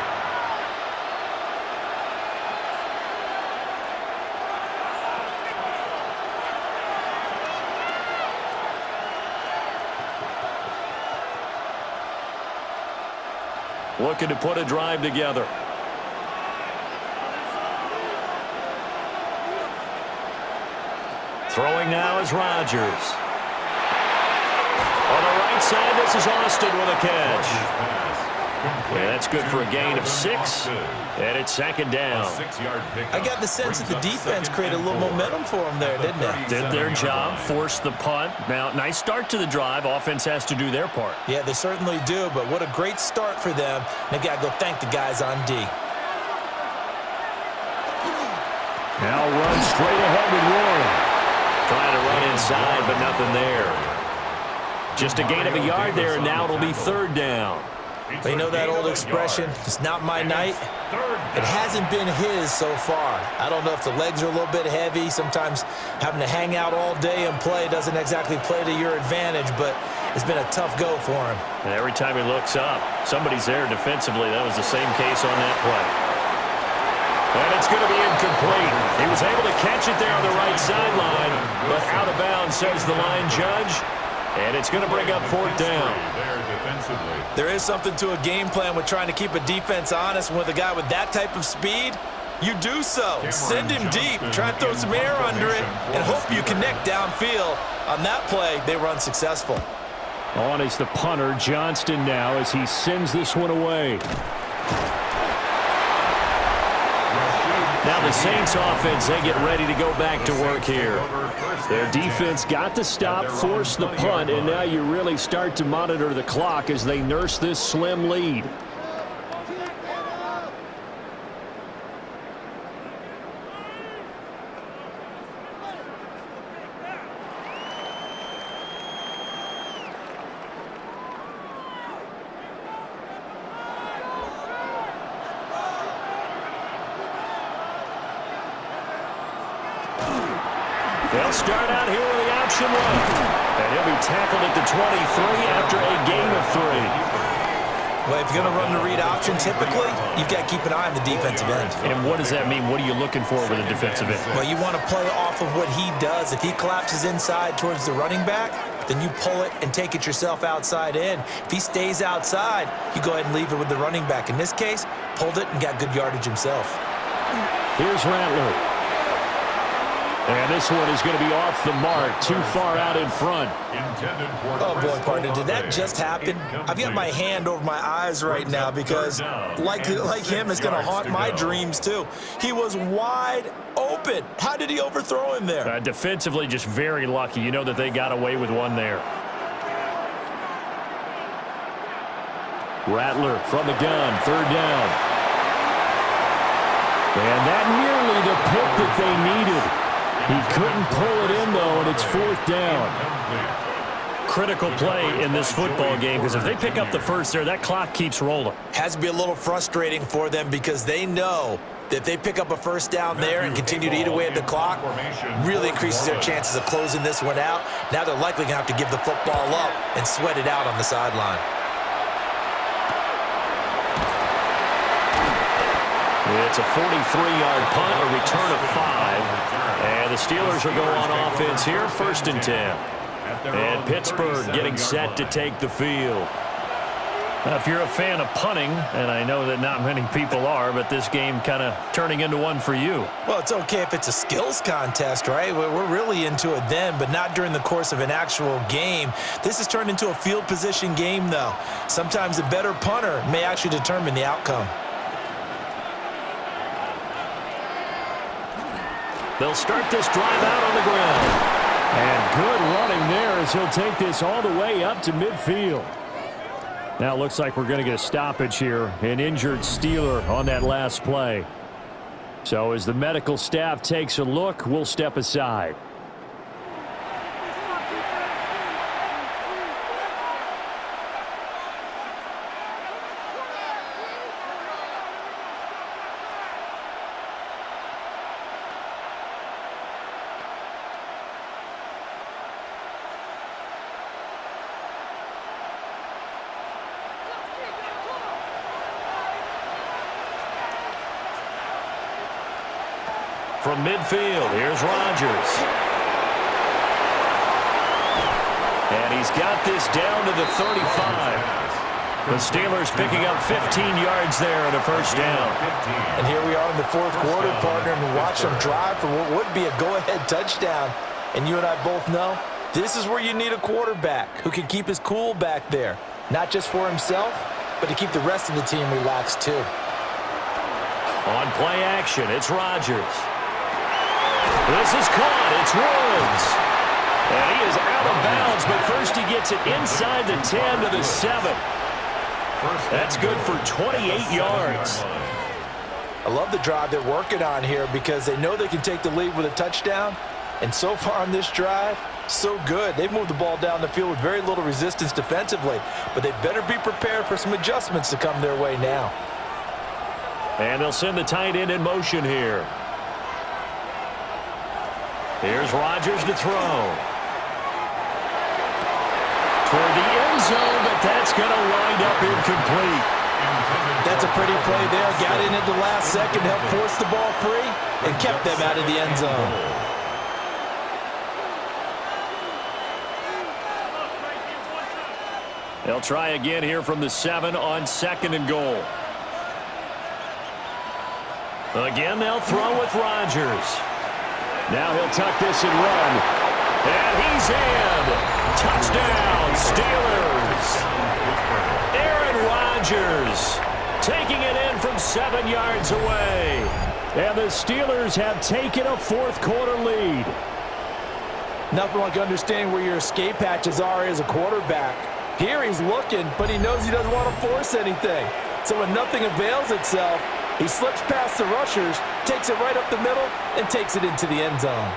Looking to put a drive together. Throwing now is Rodgers. On the right side, this is Austin with a catch. Yeah, that's good for a gain of 6, and it's 2nd down. I got the sense that the defense created a little momentum for him there, didn't they? Did their job, forced the punt. Now, nice start to the drive. Offense has to do their part. Yeah, they certainly do, but what a great start for them. They got to go thank the guys on D. Now run straight ahead with Warren. Trying to run inside, but nothing there. Just a gain of a yard there, and now it'll be 3rd down. They know that old expression, it's not my night. It hasn't been his so far. I don't know if the legs are a little bit heavy. Sometimes having to hang out all day and play doesn't exactly play to your advantage, but it's been a tough go for him. And every time he looks up, somebody's there defensively. That was the same case on that play. And it's going to be incomplete. He was able to catch it there on the right sideline, but out of bounds, says the line judge. And it's going to bring up 4th down. There is something to a game plan with trying to keep a defense honest. With a guy with that type of speed, you do so. Send him deep, try and throw some air under it, and hope you connect downfield. On that play, they were unsuccessful. On is the punter, Johnston, now as he sends this one away. Now the Saints offense, they get ready to go back to work here. Their defense got the stop, forced the punt, and now you really start to monitor the clock as they nurse this slim lead. They'll start out here with the option run. And he'll be tackled at the 23 after a gain of 3. Well, if you're going to run the read option, typically, you've got to keep an eye on the defensive end. And what does that mean? What are you looking for with a defensive end? Well, you want to play off of what he does. If he collapses inside towards the running back, then you pull it and take it yourself outside in. If he stays outside, you go ahead and leave it with the running back. In this case, pulled it and got good yardage himself. Here's Rattler. And this one is going to be off the mark, too far out in front. Oh, boy, partner, did that just happen? I've got my hand over my eyes right now because, like him, it's going to haunt my dreams, too. He was wide open. How did he overthrow him there? Defensively, just very lucky. You know that they got away with one there. Rattler from the gun, 3rd down. And that nearly the pick that they needed. He couldn't pull it in, though, and it's 4th down. Critical play in this football game, because if they pick up the first there, that clock keeps rolling. Has to be a little frustrating for them because they know that if they pick up a first down there and continue to eat away at the clock, really increases their chances of closing this one out. Now they're likely going to have to give the football up and sweat it out on the sideline. It's a 43-yard punt, a return of 5. And the Steelers will go on offense here, 1st and 10. And Pittsburgh getting set to take the field. Now, if you're a fan of punting, and I know that not many people are, but this game kind of turning into one for you. Well, it's okay if it's a skills contest, right? We're really into it then, but not during the course of an actual game. This has turned into a field position game, though. Sometimes a better punter may actually determine the outcome. They'll start this drive out on the ground. And good running there as he'll take this all the way up to midfield. Now it looks like we're going to get a stoppage here. An injured Steeler on that last play. So as the medical staff takes a look, we'll step aside. From midfield, here's Rodgers. And he's got this down to the 35. The Steelers picking up 15 yards there and a first down. And here we are in the fourth quarter, partner, and watch them drive for what would be a go-ahead touchdown. And you and I both know this is where you need a quarterback who can keep his cool back there. Not just for himself, but to keep the rest of the team relaxed too. On play action, it's Rodgers. This is caught. It's Woods. And he is out of bounds, but first he gets it inside the 10 to the 7. That's good for 28 yards. I love the drive they're working on here because they know they can take the lead with a touchdown. And so far on this drive, so good. They've moved the ball down the field with very little resistance defensively, but they better be prepared for some adjustments to come their way now. And they'll send the tight end in motion here. Here's Rodgers to throw. Toward the end zone, but that's going to wind up incomplete. That's a pretty play there. Got in at the last second, helped force the ball free, and kept them out of the end zone. They'll try again here from the 7 on 2nd and goal. Again, they'll throw with Rodgers. Now he'll tuck this and run. And he's in. Touchdown, Steelers. Aaron Rodgers taking it in from 7 yards away. And the Steelers have taken a fourth quarter lead. Nothing like understanding where your escape hatches are as a quarterback. Here he's looking, but he knows he doesn't want to force anything. So when nothing avails itself, he slips past the rushers, takes it right up the middle, and takes it into the end zone.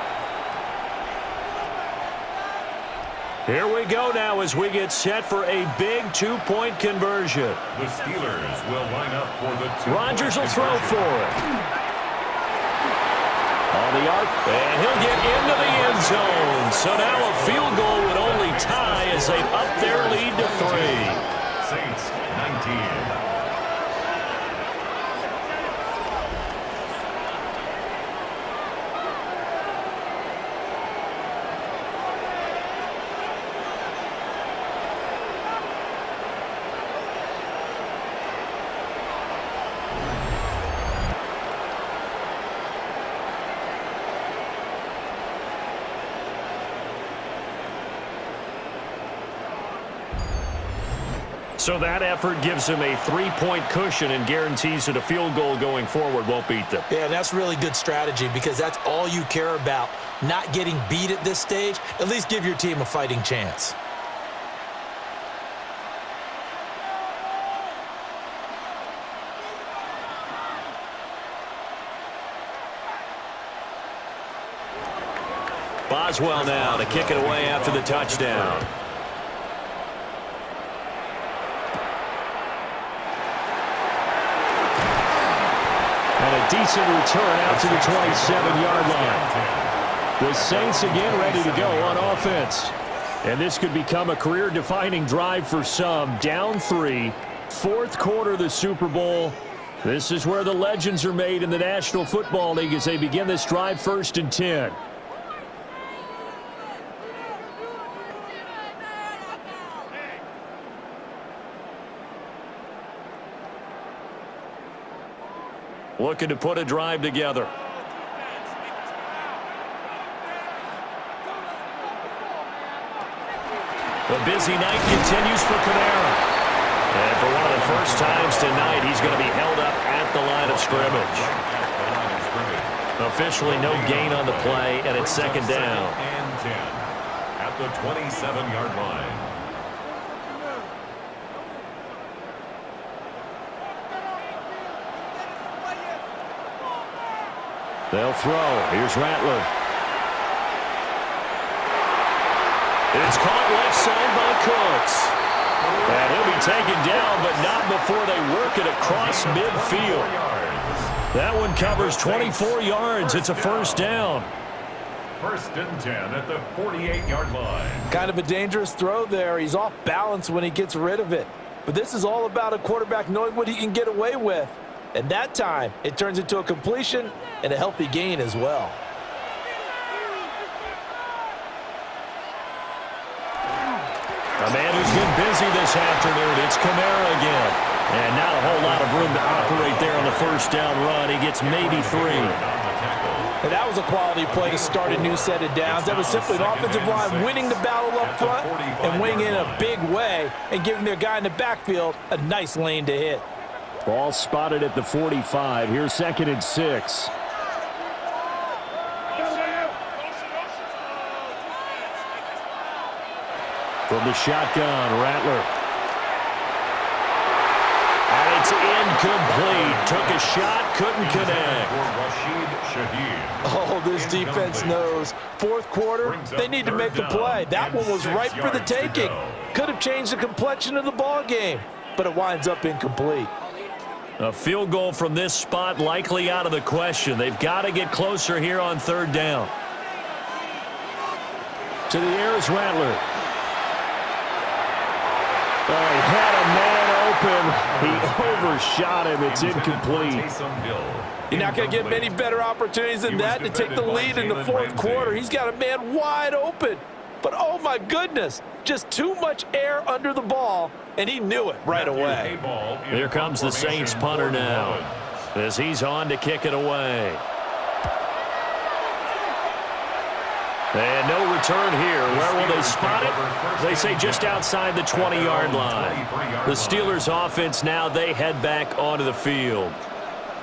Here we go now as we get set for a big two-point conversion. The Steelers will line up for the two-point Rodgers will throw for it. On the arc, and he'll get into the end zone. So now a field goal would only tie as they up their lead to 3. Saints 19. So that effort gives him a 3-point cushion and guarantees that a field goal going forward won't beat them. Yeah, that's really good strategy because that's all you care about. Not getting beat at this stage. At least give your team a fighting chance. Boswell now to kick it away after the touchdown. And a decent return out to the 27-yard line. The Saints again ready to go on offense. And this could become a career-defining drive for some. Down 3, fourth quarter of the Super Bowl. This is where the legends are made in the National Football League as they begin this drive 1st and 10. looking to put a drive together. The busy night continues for Kamara. And for one of the first times tonight, he's going to be held up at the line of scrimmage. Officially no gain on the play, and it's second down. And 10 at the 27-yard line. They'll throw. Here's Rattler. It's caught left side by Cooks. And he'll be taken down, but not before they work it across midfield. That one covers 24 yards. It's a first down. First and 10 at the 48-yard line. Kind of a dangerous throw there. He's off balance when he gets rid of it. But this is all about a quarterback knowing what he can get away with. And that time, it turns into a completion and a healthy gain as well. A man who's been busy this afternoon, it's Kamara again. And not a whole lot of room to operate there on the first down run. He gets maybe 3. And that was a quality play to start a new set of downs. That was simply an offensive line winning the battle up front and winning in a big way and giving their guy in the backfield a nice lane to hit. Ball spotted at the 45. Here's second and 6. From the shotgun, Rattler. And it's incomplete. Took a shot, couldn't connect. Oh, this defense knows. Fourth quarter, they need to make a play. That one was ripe for the taking. Could have changed the complexion of the ball game, but it winds up incomplete. A field goal from this spot likely out of the question. They've got to get closer here on third down. To the air is Rattler. He had a man open. He overshot him. It's incomplete. You're not going to get many better opportunities than that to take the lead in the fourth quarter. He's got a man wide open. But, oh, my goodness, just too much air under the ball, and he knew it right away. Here comes the Saints punter now as he's on to kick it away. And no return here. Where will they spot it? They say just outside the 20-yard line. The Steelers offense now, they head back onto the field.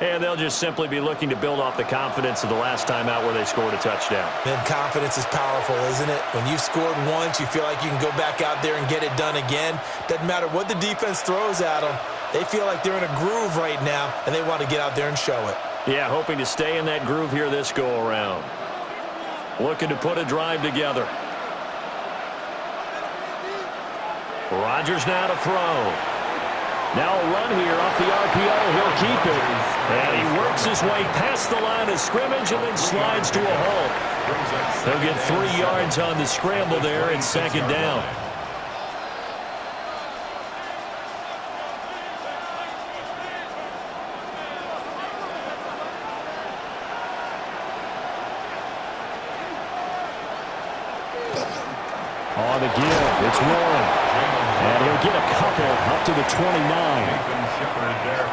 And they'll just simply be looking to build off the confidence of the last time out where they scored a touchdown. And confidence is powerful, isn't it? When you've scored once, you feel like you can go back out there and get it done again. Doesn't matter what the defense throws at them. They feel like they're in a groove right now, and they want to get out there and show it. Yeah, hoping to stay in that groove here this go-around. Looking to put a drive together. Rodgers now to throw. Now a run here off the RPO. He'll keep it. And he works his way past the line of scrimmage and then slides to a halt. He'll get 3 yards on the scramble there and second down. On the give, it's Warren. And he'll get a couple up to the 29.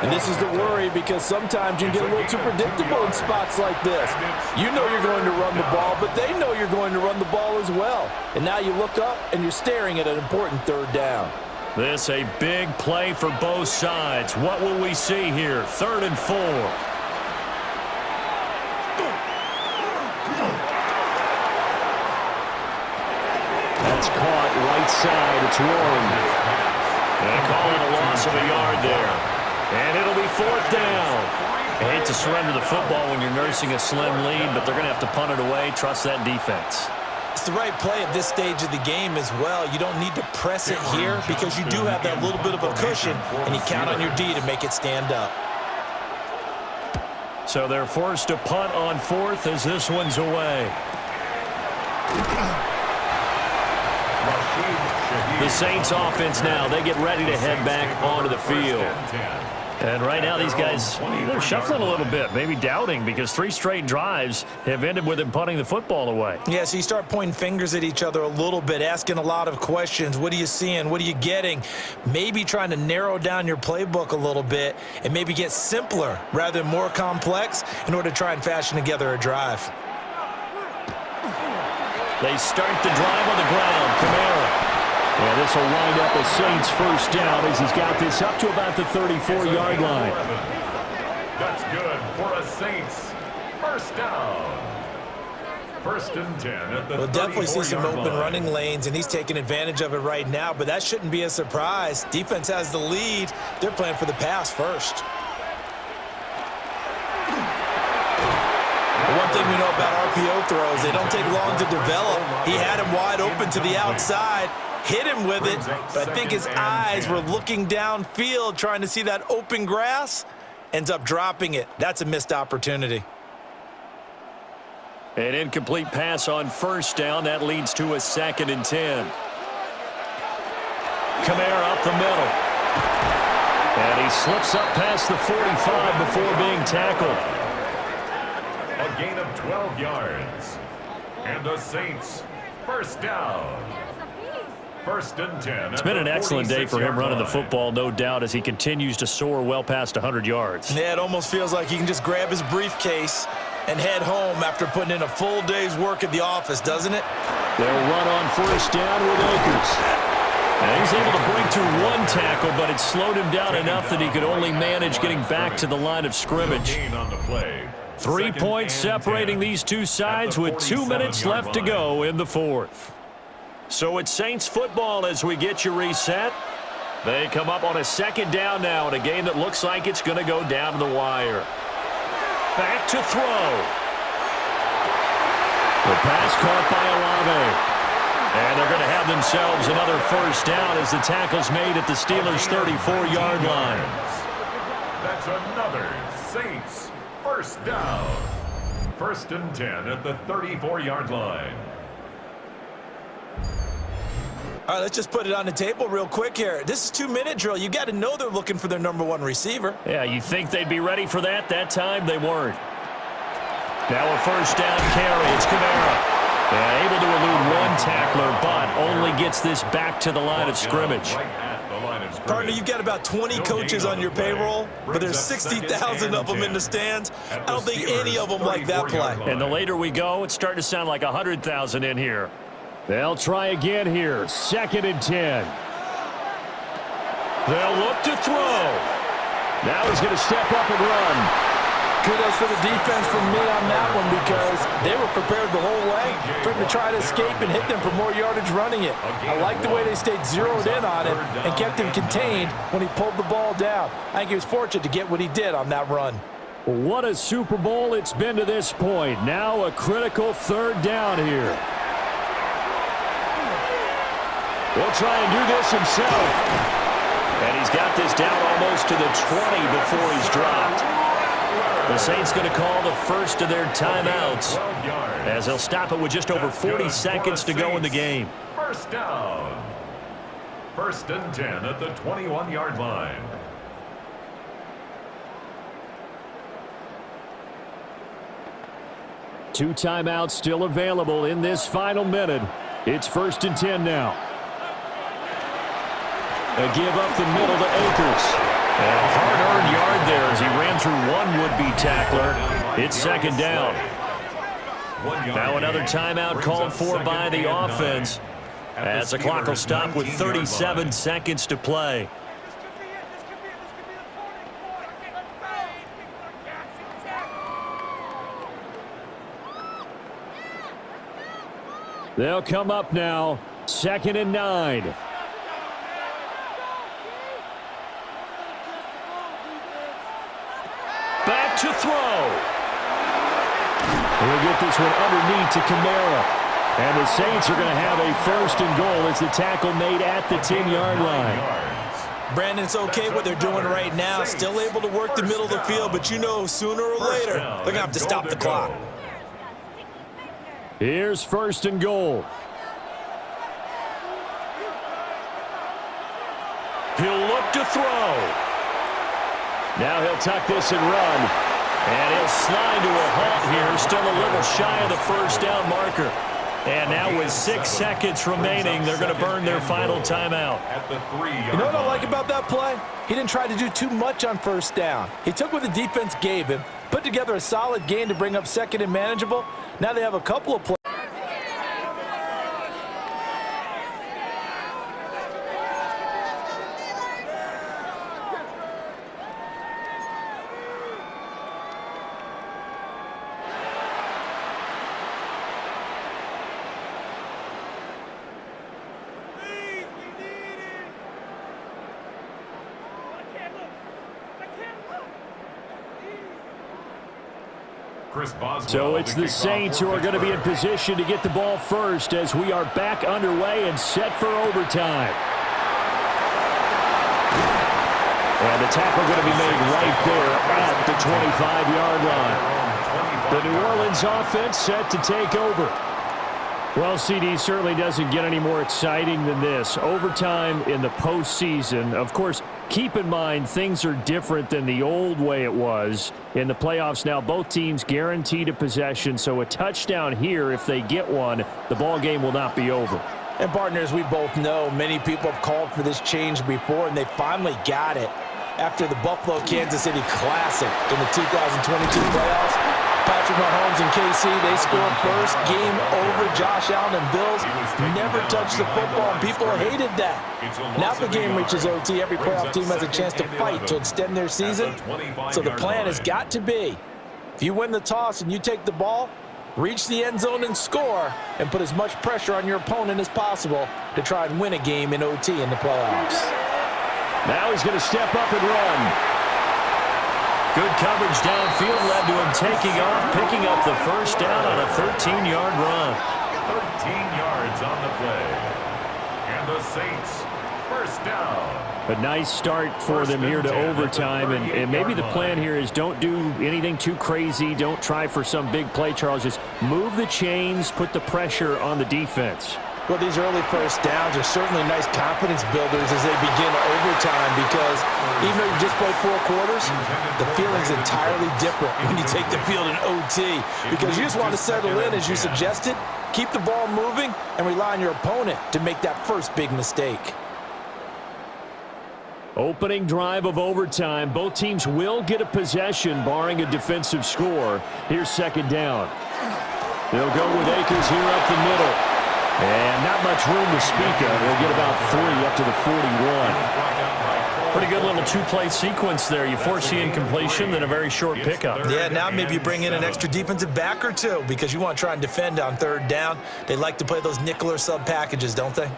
And this is the worry because sometimes you get a little too predictable in spots like this. You know you're going to run the ball, but they know you're going to run the ball as well. And now you look up and you're staring at an important third down. This a big play for both sides. What will we see here? 3rd and 4. That's caught right side. It's Warren. They call it a loss of a yard there. And it'll be 4th down. I hate to surrender the football when you're nursing a slim lead, but they're going to have to punt it away. Trust that defense. It's the right play at this stage of the game as well. You don't need to press it here because you do have that little bit of a cushion, and you count on your D to make it stand up. So they're forced to punt on 4th as this one's away. The Saints offense now, they get ready to head back onto the field. And right now these guys, they're shuffling a little bit, maybe doubting, because 3 straight drives have ended with them punting the football away. Yeah, so you start pointing fingers at each other a little bit, asking a lot of questions. What are you seeing? What are you getting? Maybe trying to narrow down your playbook a little bit and maybe get simpler rather than more complex in order to try and fashion together a drive. They start the drive on the ground. Kamara. And this will wind up a Saints first down as he's got this up to about the 34-yard line. That's good for a Saints first down. 1st and 10 at the 34-yard line. We'll definitely see some open running lanes, and he's taking advantage of it right now, but that shouldn't be a surprise. Defense has the lead. They're playing for the pass first. One thing we know about RPO throws, they don't take long to develop. He had him wide open to the outside. Hit him with it, but I think his eyes were looking downfield trying to see that open grass. Ends up dropping it. That's a missed opportunity. An incomplete pass on first down. That leads to a 2nd and 10. Kamara up the middle. And he slips up past the 45 before being tackled. A gain of 12 yards. And the Saints first down. 1st and 10. It's been an excellent day for him running the football, no doubt, as he continues to soar well past 100 yards. Yeah, it almost feels like he can just grab his briefcase and head home after putting in a full day's work at the office, doesn't it? They'll run on first down with Akers. And he's able to break through 1 tackle, but it slowed him down enough that he could only manage getting back to the line of scrimmage. 3 points separating these two sides with 2 minutes left to go in the 4th. So it's Saints football as we get you reset. They come up on a 2nd down now in a game that looks like it's going to go down to the wire. Back to throw. The pass caught by Olave. And they're going to have themselves another first down as the tackle's made at the Steelers' 34-yard line. That's another Saints first down. 1st and 10 at the 34-yard line. All right, let's just put it on the table real quick here. This is 2-minute drill. You got to know they're looking for their #1 receiver. Yeah, you think they'd be ready for that? That time they weren't. Now a first down carry. It's Kamara. Yeah, able to elude 1 tackler, but only gets this back to the line of scrimmage. Partner, you've got about 20 coaches on your payroll, but there's 60,000 of them in the stands. I don't think any of them like that play. And the later we go, it's starting to sound like 100,000 in here. They'll try again here. 2nd and 10. They'll look to throw. Now he's going to step up and run. Kudos for the defense from me on that one because they were prepared the whole way for him to try to escape and hit them for more yardage running it. I like the way they stayed zeroed in on him and kept him contained when he pulled the ball down. I think he was fortunate to get what he did on that run. What a Super Bowl it's been to this point. Now a critical 3rd down here. He'll try and do this himself. And he's got this down almost to the 20 before he's dropped. The Saints going to call the first of their timeouts as they'll stop it with just over 40 seconds to go in the game. First down. 1st and 10 at the 21-yard line. Two timeouts still available in this final minute. It's 1st and 10 now. A give up the middle to Akers. And a hard-earned yard there as he ran through 1 would-be tackler. It's 2nd down. Now another timeout called for by the offense as the clock will stop with 37 seconds to play. They'll come up now. 2nd and 9. Back to throw. He'll get this one underneath to Kamara. And the Saints are going to have a 1st and goal as the tackle made at the 10-yard line. Brandon, it's okay what they're doing right now. Still able to work the middle of the field, but you know sooner or later they're going to have to stop the clock. Here's 1st and goal. He'll look to throw. Now he'll tuck this and run. And he'll slide to a halt here. Still a little shy of the first down marker. And now with 6 seconds remaining, they're going to burn their final timeout. You know what I like about that play? He didn't try to do too much on first down. He took what the defense gave him, put together a solid gain to bring up second and manageable. Now they have a couple of plays. So it's the Saints who are going to be in position to get the ball first as we are back underway and set for overtime. And the tackle going to be made right there at the 25-yard line. The New Orleans offense set to take over. Well, CD, certainly doesn't get any more exciting than this. Overtime in the postseason. Of course, keep in mind things are different than the old way it was. In the playoffs now, both teams guaranteed a possession, so a touchdown here, if they get one, the ball game will not be over. And partners, we both know many people have called for this change before, and they finally got it. After the Buffalo-Kansas City Classic in the 2022 playoffs, Patrick Mahomes and KC, they scored first. Game over. Josh Allen and Bills never touched the football, and people hated that. Now if the game reaches OT, every playoff team has a chance to fight to extend their season. So the plan has got to be, if you win the toss and you take the ball, reach the end zone and score, and put as much pressure on your opponent as possible to try and win a game in OT in the playoffs. Now he's going to step up and run. Good coverage downfield led to him taking off, picking up the first down on a 13-yard run. 13 yards on the play. And the Saints, first down. A nice start for them here to overtime, and maybe the plan here is don't do anything too crazy. Don't try for some big play, Charles. Just move the chains, put the pressure on the defense. Well, these early first downs are certainly nice confidence builders as they begin overtime because even though you've just played 4 quarters, the feeling's entirely different when you take the field in OT because you just want to settle in, as you suggested, keep the ball moving, and rely on your opponent to make that first big mistake. Opening drive of overtime. Both teams will get a possession, barring a defensive score. Here's second down. They'll go with Akers here up the middle. And not much room to speak of. They'll get about 3 up to the 41. Pretty good little 2-play sequence there. You force the incompletion, then a very short pickup. Yeah, now maybe you bring in an extra defensive back or two because you want to try and defend on third down. They like to play those nickel or sub packages, don't they?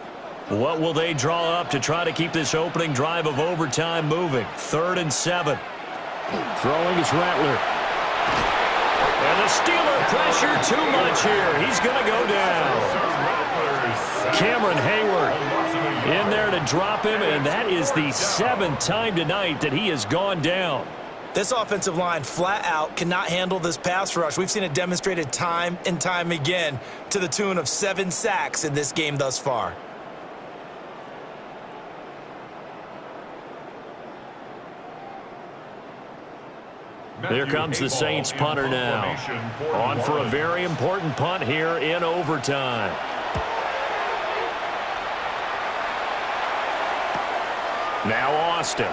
What will they draw up to try to keep this opening drive of overtime moving? 3rd and 7. Throwing is Rattler. And the Steeler pressure too much here. He's going to go down. Cameron Hayward in there to drop him, and that is the 7th time tonight that he has gone down. This offensive line flat out cannot handle this pass rush. We've seen it demonstrated time and time again to the tune of 7 sacks in this game thus far. Here comes the Saints punter now. On for a very important punt here in overtime. Now Austin.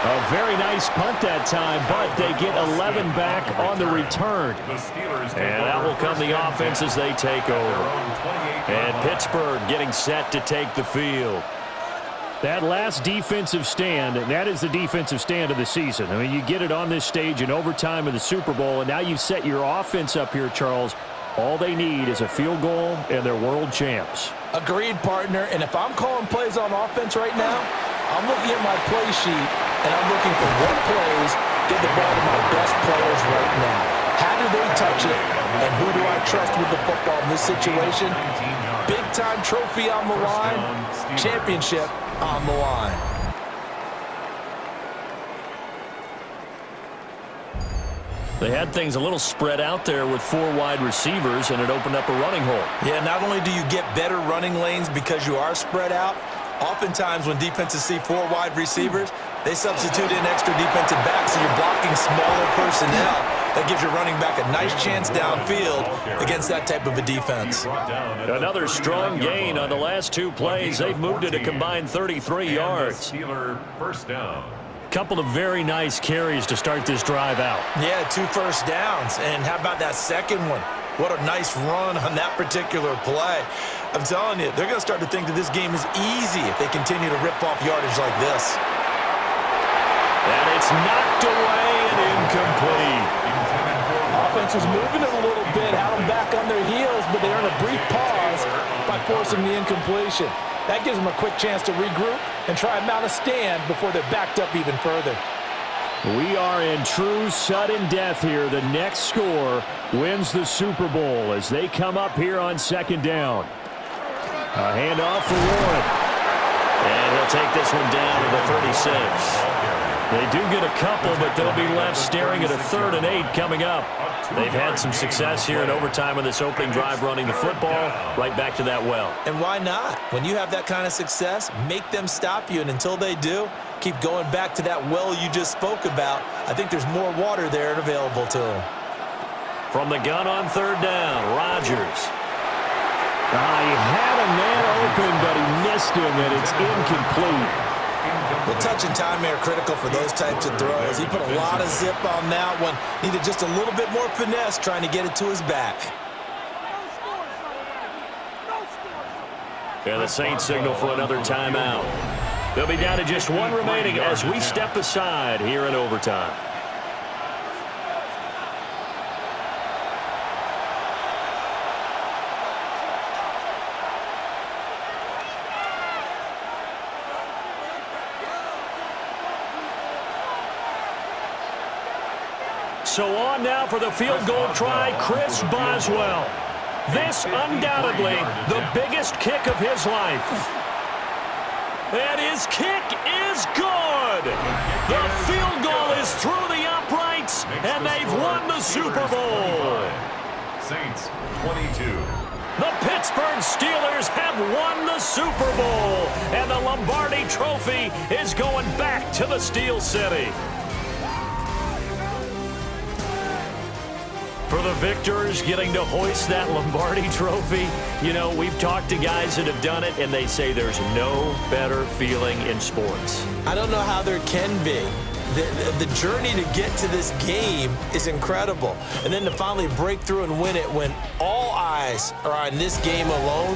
A very nice punt that time, but they get 11 back on the return. And that will come the offense as they take over. And Pittsburgh getting set to take the field. That last defensive stand, and that is the defensive stand of the season. I mean, you get it on this stage in overtime of the Super Bowl, and now you've set your offense up here, Charles. All they need is a field goal, and they're world champs. Agreed, partner. And if I'm calling plays on offense right now, I'm looking at my play sheet, and I'm looking for what plays get the ball to my best players right now. How do they touch it, and who do I trust with the football in this situation? Big-time trophy on the line, championship on the line. They had things a little spread out there with 4 wide receivers, and it opened up a running hole. Yeah, not only do you get better running lanes because you are spread out, Oftentimes when defenses see 4 wide receivers, they substitute in extra defensive backs, so you're blocking smaller personnel. That gives your running back a nice chance downfield against that type of a defense. Another strong gain on the last 2 plays. They've moved it a combined 33 yards. Steeler first down. Couple of very nice carries to start this drive out. Yeah, 2 first downs. And how about that second one? What a nice run on that particular play. I'm telling you, they're going to start to think that this game is easy if they continue to rip off yardage like this. And it's knocked away and incomplete. Offense was moving it a little bit, had them back on their heels, but they earned a brief pause by forcing the incompletion. That gives them a quick chance to regroup and try and mount a stand before they're backed up even further. We are in true sudden death here. The next score wins the Super Bowl as they come up here on second down. A handoff for Warren. And he'll take this one down to the 36. They do get a couple, but they'll be left staring at a 3rd and 8 coming up. They've had some success here in overtime on this opening drive running the football right back to that well. And why not? When you have that kind of success, make them stop you, and until they do, keep going back to that well you just spoke about. I think there's more water there and available to them. From the gun on 3rd down, Rodgers. He had a man open, but he missed him, and it's incomplete. Well, touch and time are critical for those types of throws. He put a lot of zip on that one. Needed just a little bit more finesse trying to get it to his back. And the Saints signal for another timeout. They'll be down to just 1 remaining as we step aside here in overtime. So on now for the field goal try, Chris Boswell. This undoubtedly the biggest kick of his life. And his kick is good. The field goal is through the uprights, and they've won the Super Bowl. Saints 22. The Pittsburgh Steelers have won the Super Bowl, and the Lombardi Trophy is going back to the Steel City. For the victors getting to hoist that Lombardi Trophy, you know, we've talked to guys that have done it, and they say there's no better feeling in sports. I don't know how there can be. The journey to get to this game is incredible. And then to finally break through and win it when all eyes are on this game alone.